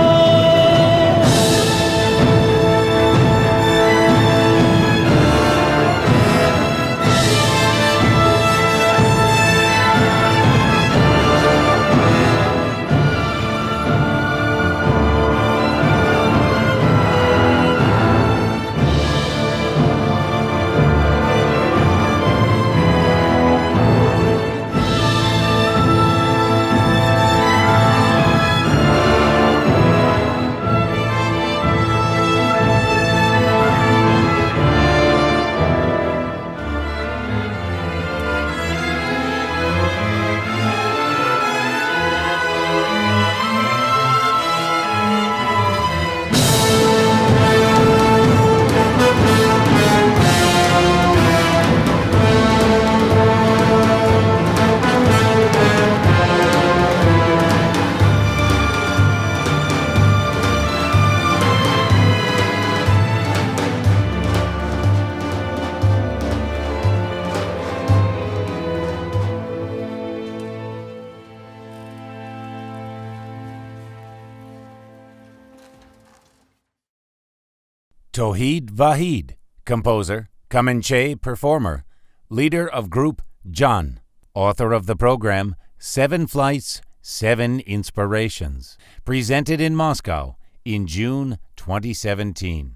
Tawhid Vahid, composer, Kamanche performer, leader of group Jan, author of the program 7 Flights, 7 Inspirations, presented in Moscow in June 2017.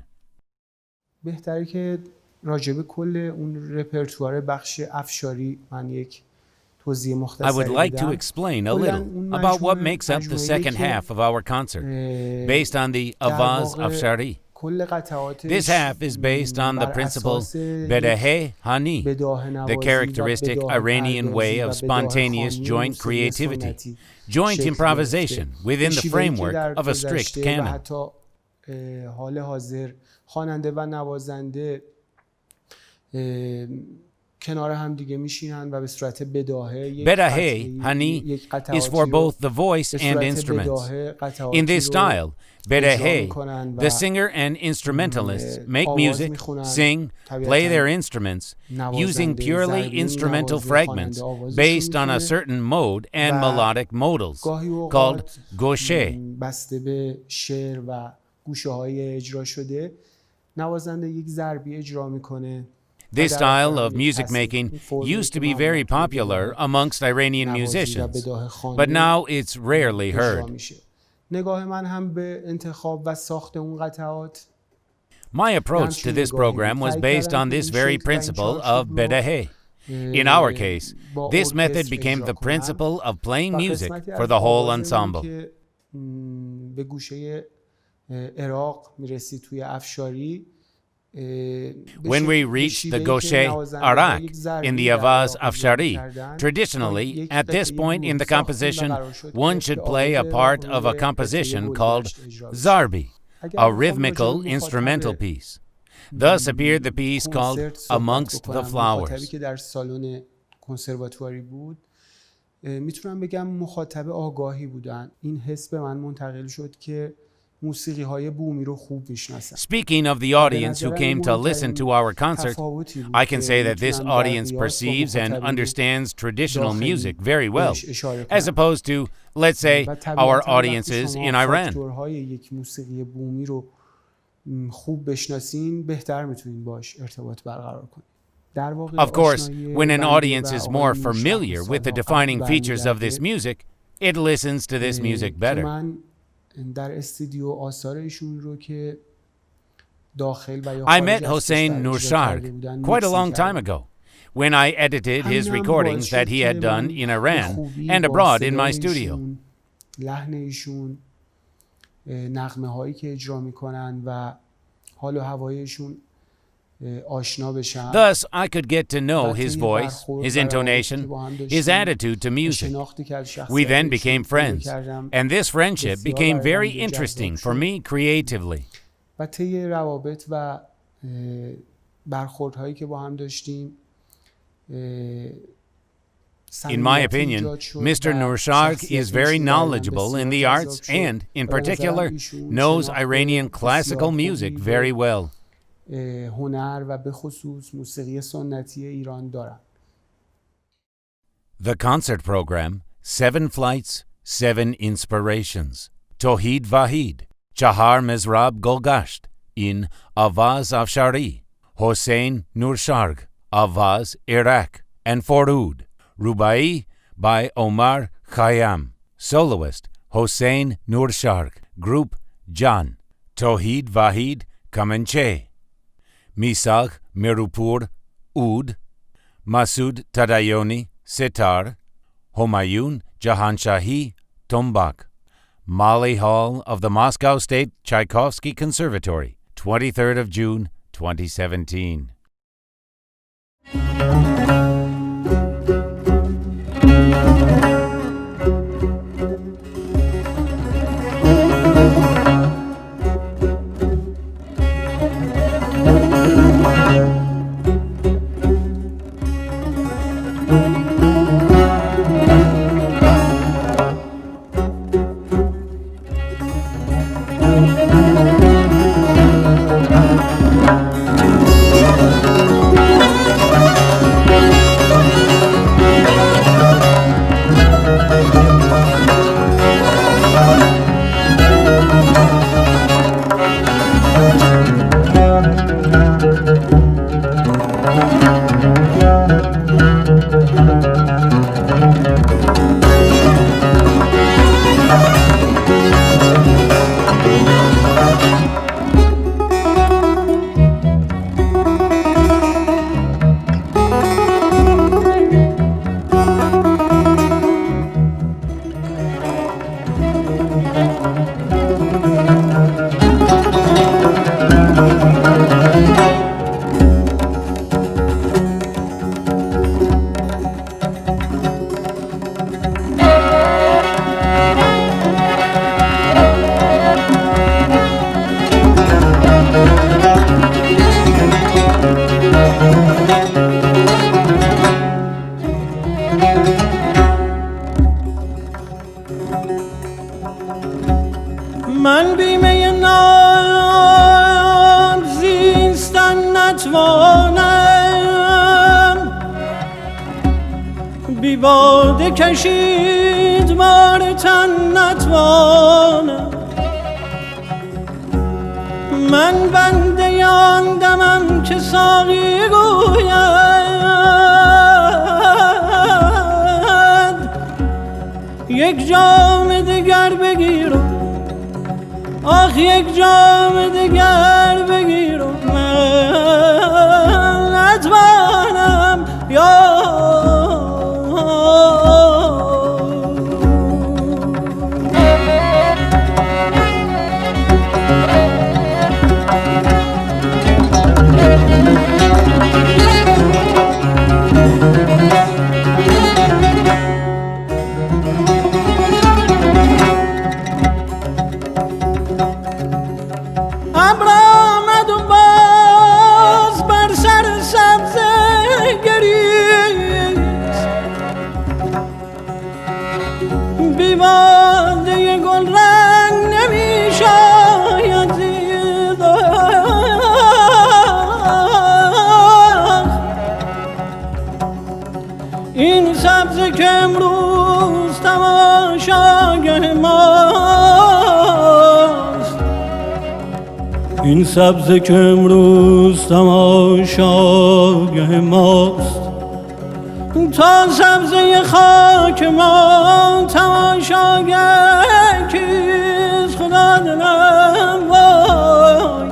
بهتره که راجب کل اون رپرتوار بخش افشاری من یک توضیح مختصری I would like to بدم. explain a little about what makes up the second half of our concert, based on the Avaz Afshari. This half is based on the principle Bedahe Hani, the characteristic Iranian way of spontaneous joint creativity, joint improvisation within the framework of a strict canon. حال حاضر خواننده و نوازنده کنار هم دیگه میشینن و به صورت بداهه Bedahe Hani is for both the voice and instruments. In this style, Bedahe, the singer and instrumentalists make music, sing, play their instruments, using purely instrumental fragments based on a certain mode and melodic modals called goshe. بسته به شعر و گوشه‌های اجرا شده نوازنده یک ضربی اجرا میکنه. This style of music making used to be very popular amongst Iranian musicians, but now it's rarely heard. نگاه من هم به انتخاب و ساخت اون قطعات My approach to this program was based on this very principle of bedahe. In our case, this method became the principle of playing music for the whole ensemble. به گوشه عراق میرسی توی افشاری When we reached the Goshe Arak in the Avaz Afshari, traditionally, at this point in the composition, one should play a part of a composition called zarbi, a rhythmical instrumental piece. Thus appeared the piece called Amongst the Flowers. که در سالن کنسرواتواری بود میتونم بگم مخاطب آگاهی بودن. این حس به من منتقل شد که موسیقی‌های بومی رو خوب میشناسن. Speaking of the audience who came to listen to our concert, I can say that this audience perceives and understands traditional music very well, as opposed to, let's say, our audiences in Iran. یک موسیقی بومی رو خوب بشناسین بهتر میتونین باش ارتباط برقرار کنین. Of course, when an audience is more familiar with the defining features of this music, it listens to this music better. I met Hoseyna Nursharga quite a long time ago when I edited his recordings that he had done in Iran and abroad in my studio. Thus, I could get to know his voice, his intonation, his attitude to music. We then became friends, and this friendship became very interesting for me creatively. In my opinion, Mr. Nursharg is very knowledgeable in the arts and, in particular, knows Iranian classical music very well. هنر و به خصوص موسیقی سنتی ایران دارن. The concert program, 7 flights, 7 inspirations. Tohid Vahid, Chahar Mezrab Golgasht, in Avaz Afshari, Hoseyna Nursharga, Avaz Iraq, and Forud, Rubai by Omar Khayyam, soloist Hoseyna Nursharga, group Jan, Tohid Vahid Kamanche, Misagh Mirupur Oud, Masoud Tadayoni Sitar, Homayun Jahanshahi Tombak, Mali Hall of the Moscow State Tchaikovsky Conservatory, 23rd of June, 2017. من بیمه نام زیستن نتوانم، بی باده کشید بار تن نتوانم. من بنده آن دمم که ساقی گوید یک جام دگر بگیر و آخ یک جام دیگر بگیر و من نتوانم یا که امروز تماشاگه ماست این سبزه که امروز تماشاگه ماست تا سبزه خاک ما تماشاگه کیست خدا دلم وای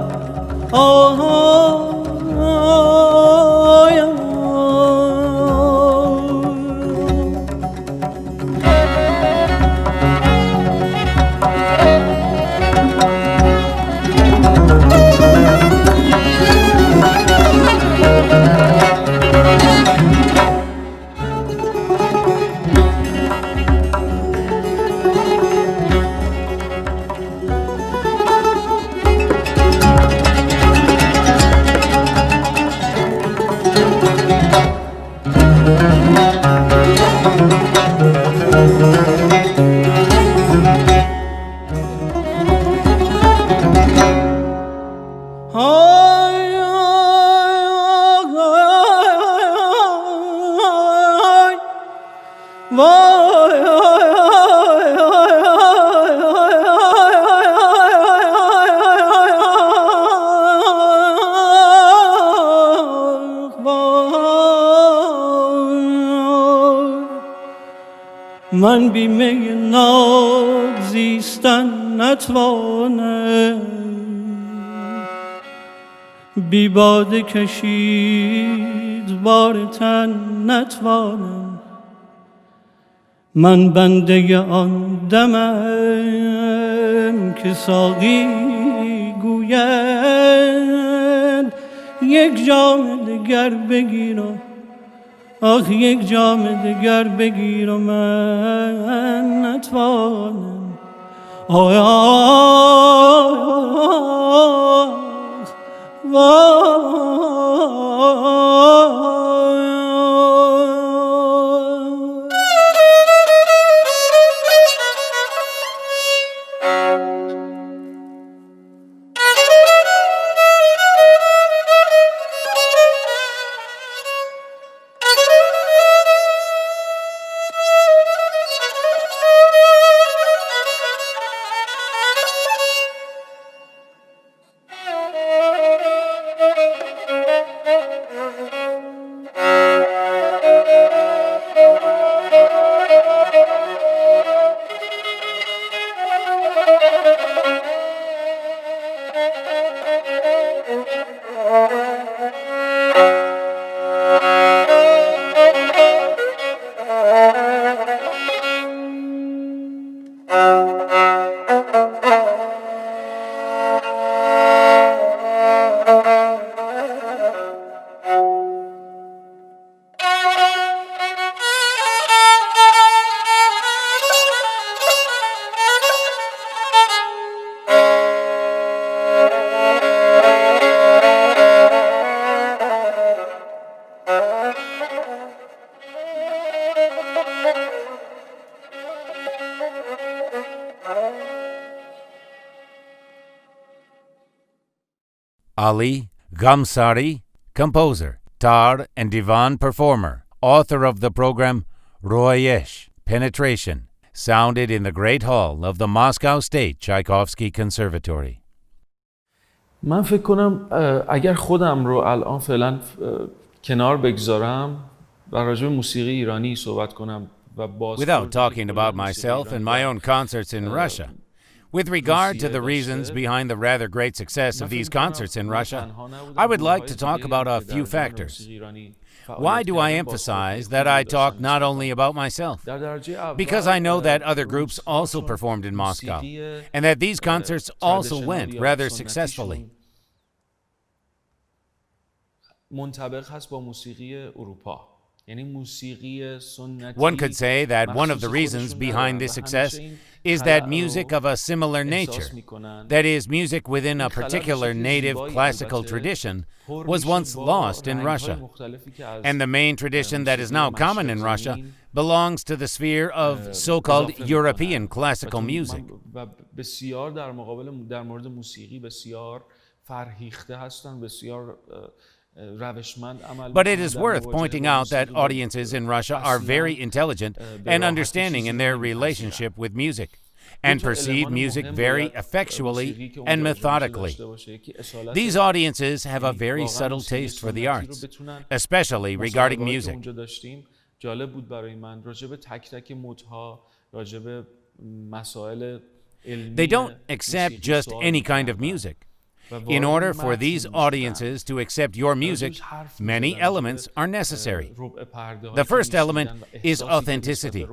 من بی می ناب زیستن نتوانم بی باده کشید بار تن نتوانم من بنده آن دمم که ساقی گوید یک جام دگر بگیر و آخ یک جام دگر بگیر و من نتوانم Ali Gamsari, composer, tar and divan performer, author of the program Royesh, Penetration, sounded in the Great Hall of the Moscow State Tchaikovsky Conservatory. من فکر کنم اگر خودم رو الان فعلا کنار بگذارم و راجع به موسیقی ایرانی صحبت کنم و باز Without talking about myself and my own concerts in Russia, With regard to the reasons behind the rather great success of these concerts in Russia, I would like to talk about a few factors. Why do I emphasize that I talk not only about myself? Because I know that other groups also performed in Moscow, and that these concerts also went rather successfully. One could say that one of the reasons behind this success is that music of a similar nature, that is, music within a particular native classical tradition, was once lost in Russia. And the main tradition that is now common in Russia belongs to the sphere of so-called European classical music. But it is worth pointing out that audiences in Russia are very intelligent and understanding in their relationship with music, and perceive music very effectually and methodically. These audiences have a very subtle taste for the arts, especially regarding music. They don't accept just any kind of music. In order for these audiences to accept your music, many elements are necessary. The first element is authenticity.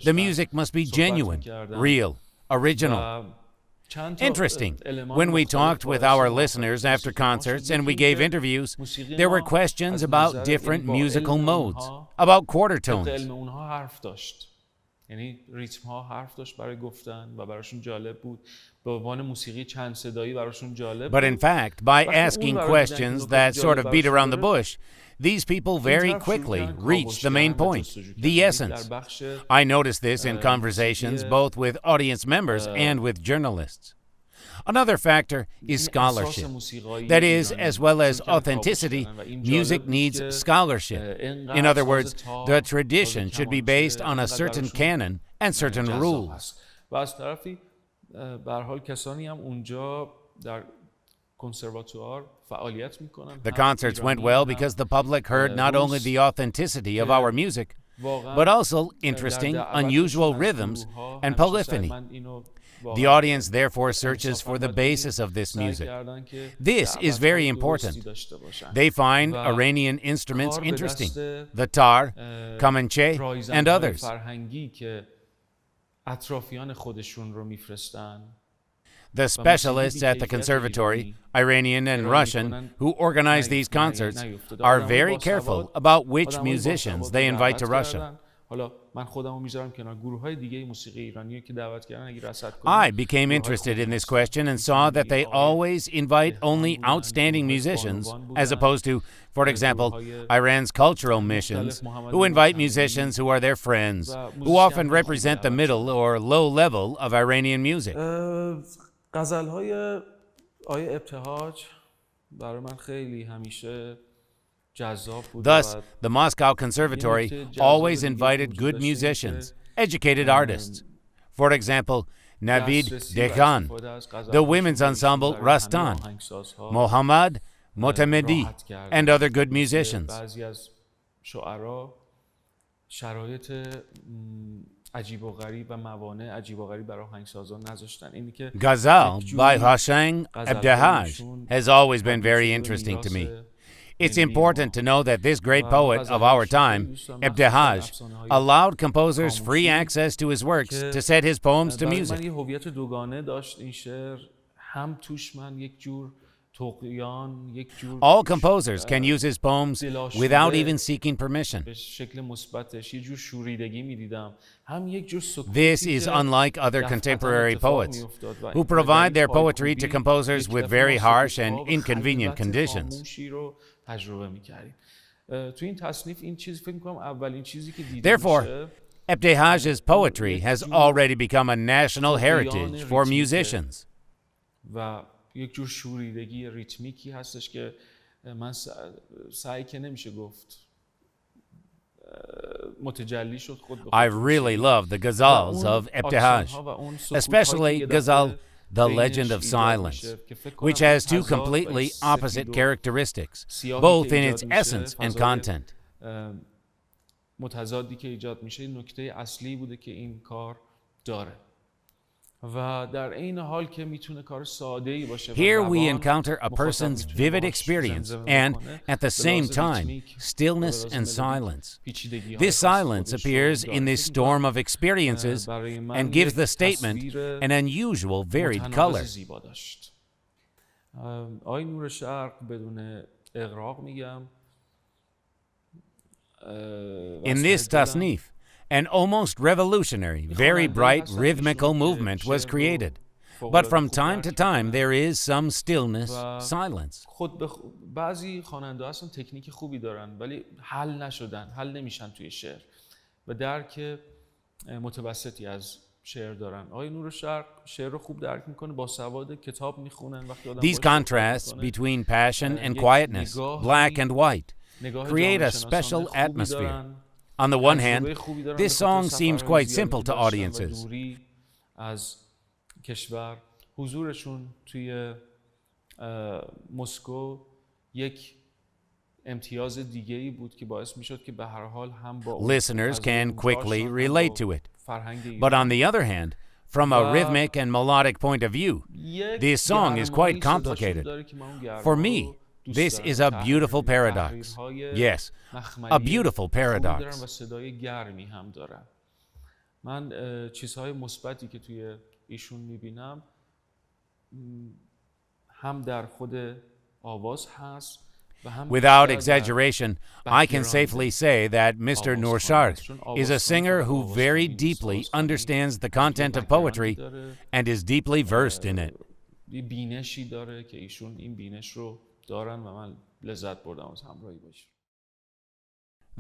The music must be genuine, real, original. Interesting. When we talked with our listeners after concerts and we gave interviews, there were questions about different musical modes, about quarter tones. یعنی ریتم ها حرف داشت برای گفتن و براشون جالب بود. به عنوان موسیقی چند صدایی براشون جالب بود. But in fact, by asking questions that sort of beat around the bush, these people very quickly reach the main point, the essence. I noticed this in conversations both with audience members and with journalists. Another factor is scholarship. That is, as well as authenticity, music needs scholarship. In other words, the tradition should be based on a certain canon and certain rules. The concerts went well because the public heard not only the authenticity of our music, but also interesting, unusual rhythms and polyphony. The audience therefore searches for the basis of this music. This is very important. They find Iranian instruments interesting, the tar, kamanche, and others. The specialists at the conservatory, Iranian and Russian, who organize these concerts, are very careful about which musicians they invite to Russia. I became interested in this question and saw that they always invite only outstanding musicians, as opposed to, for example, Iran's cultural missions, who invite musicians who are their friends, who often represent the middle or low level of Iranian music. Thus, the Moscow Conservatory always invited good musicians, educated artists. For example, Navid Dekhan, the women's ensemble Rastan, Mohammad Motamedi, and other good musicians. Ghazal by Hossein Ebdehaj has always been very interesting to me. It's important to know that this great poet of our time, Ebdehaj, allowed composers free access to his works to set his poems to music. All composers can use his poems without even seeking permission. This is unlike other contemporary poets, who provide their poetry to composers with very harsh and inconvenient conditions. Therefore, Ebdehaj's poetry has already become a national heritage for musicians. یک جور شوریدگی ریتمیکی هستش که من سعی که نمیشه گفت متجلی شد خود به خود. I really love the ghazals of Ebdehaj, especially ghazal The Legend of Silence, which has two completely opposite characteristics, both in its essence and content. متضادی که ایجاد میشه نکته اصلی بوده که این کار داره. Here we encounter a person's vivid experience and, at the same time, stillness and silence. This silence appears in this storm of experiences and gives the statement an unusual, varied color. آقای نورشارگ بدون اغراق میگم In this tasnif, an almost revolutionary, very bright rhythmical movement was created. But from time to time there is some stillness, silence. بعضی خواننده ها اصلا تکنیک خوبی دارن ولی حل نمیشن توی شعر و درک متوسطی از شعر دارن. آقای نورشارگ شعر رو خوب درک میکنه، با سواد کتاب میخونن. These contrasts between passion and quietness, black and white, create a special atmosphere. On the one hand, this song seems quite simple to audiences. از کشور حضورشون توی مسکو یک امتیاز دیگه‌ای بود که باعث میشد که به هر حال هم با Listeners can quickly relate to it. But on the other hand, from a rhythmic and melodic point of view, this song is quite complicated. For me, this is a beautiful paradox. Yes, a beautiful paradox. من چیزهای مثبتی که توی ایشون میبینم هم در خود آواز هست. Without exaggeration, I can safely say that Mr. Nurshard is a singer who very deeply understands the content of poetry and is deeply versed in it.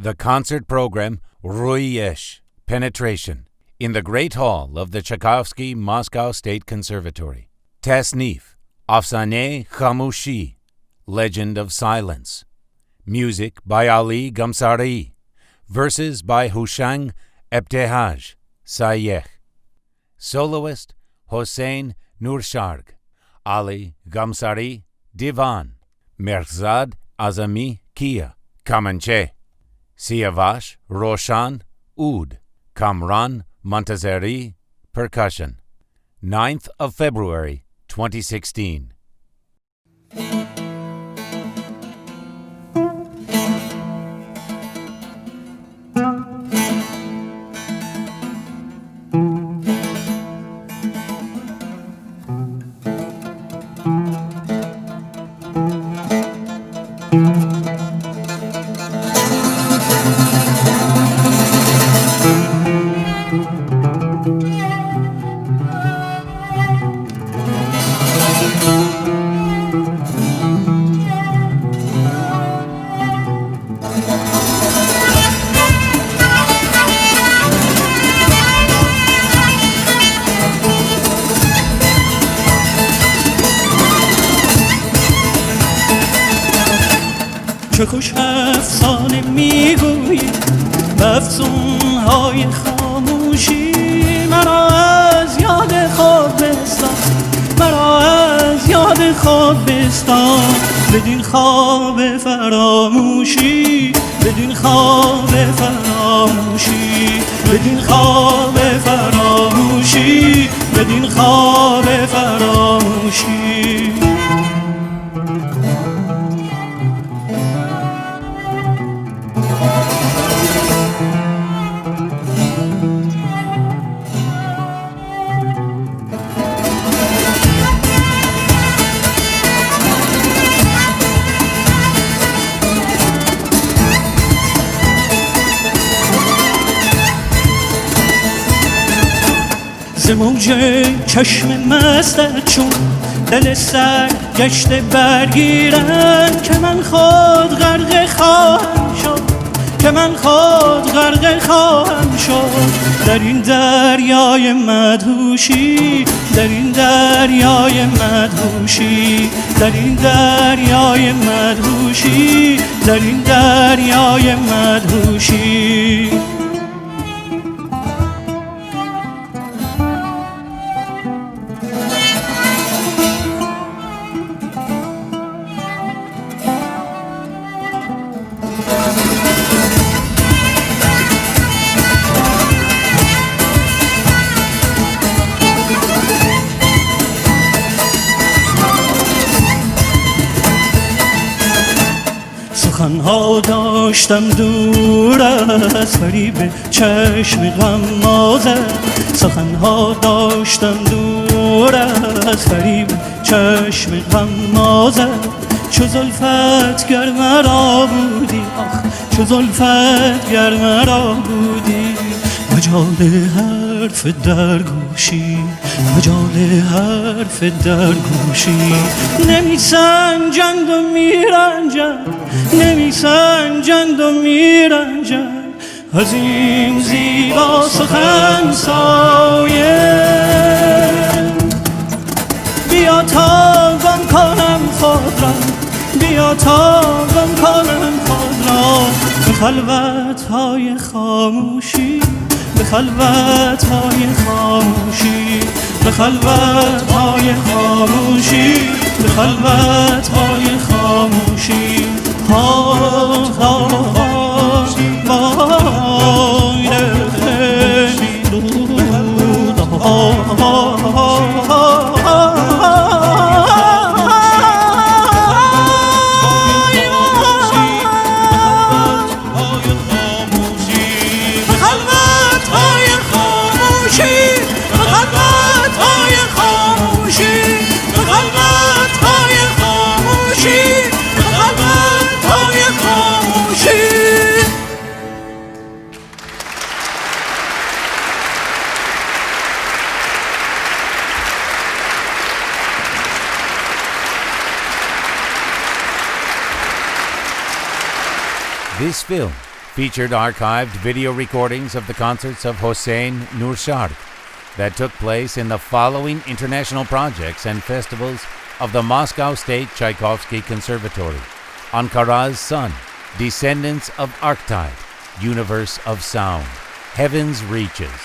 The concert program Ruyesh, Penetration, in the Great Hall of the Tchaikovsky Moscow State Conservatory. Tasnif, Afsaneh Khamushi, Legend of Silence. Music by Ali Gamsari. Verses by Hushang Ebtehaj Sayekh. Soloist Hoseyna Nursharg. Ali Gamsari Divan. Merzad Azami Kia Kamanche. Siavash Roshan Oud. Kamran Montazeri Percussion. 9th of February 2016. چه خوش افسانه میگویی و افسونهای خاموشی مرا از یاد خود بستان، مرا از یاد خود بستان، بدین خواب فراموشی، بدین خواب فراموشی، بدین خواب فراموشی، بدین خواب فراموشی. ز موج چشم مستت چون دل سر گشته برگیرم که من خود غرق خواهم شد، که من خود غرق خواهم شد در این دریای مدهوشی، در این دریای مدهوشی، در این دریای مدهوشی، در این دریای مدهوشی. سخنها داشتم دور از فریب چشم غمازه سخنها داشتم دور از فریب چشم غمازه چو زلفت گر مرا بودی آخ چو زلفت گر مرا بودی مجال حرف در گوشی مجال حرف در گوشی نمیسنجند و میرنجند نمیسنجند و میرنجند از این زیبا سخن سایه بیا تا گم کنم خود را بیا تا گم کنم خود را به خلوت‌های خاموشی به خلوت‌های خاموشی به خلوت‌های خاموشی به خلوت‌های خاموشی ها ها This film featured archived video recordings of the concerts of Hoseina Nursharga that took place in the following international projects and festivals of the Moscow State Tchaikovsky Conservatory: Ankara's Sun, Descendants of Arctide, Universe of Sound, Heaven's Reaches,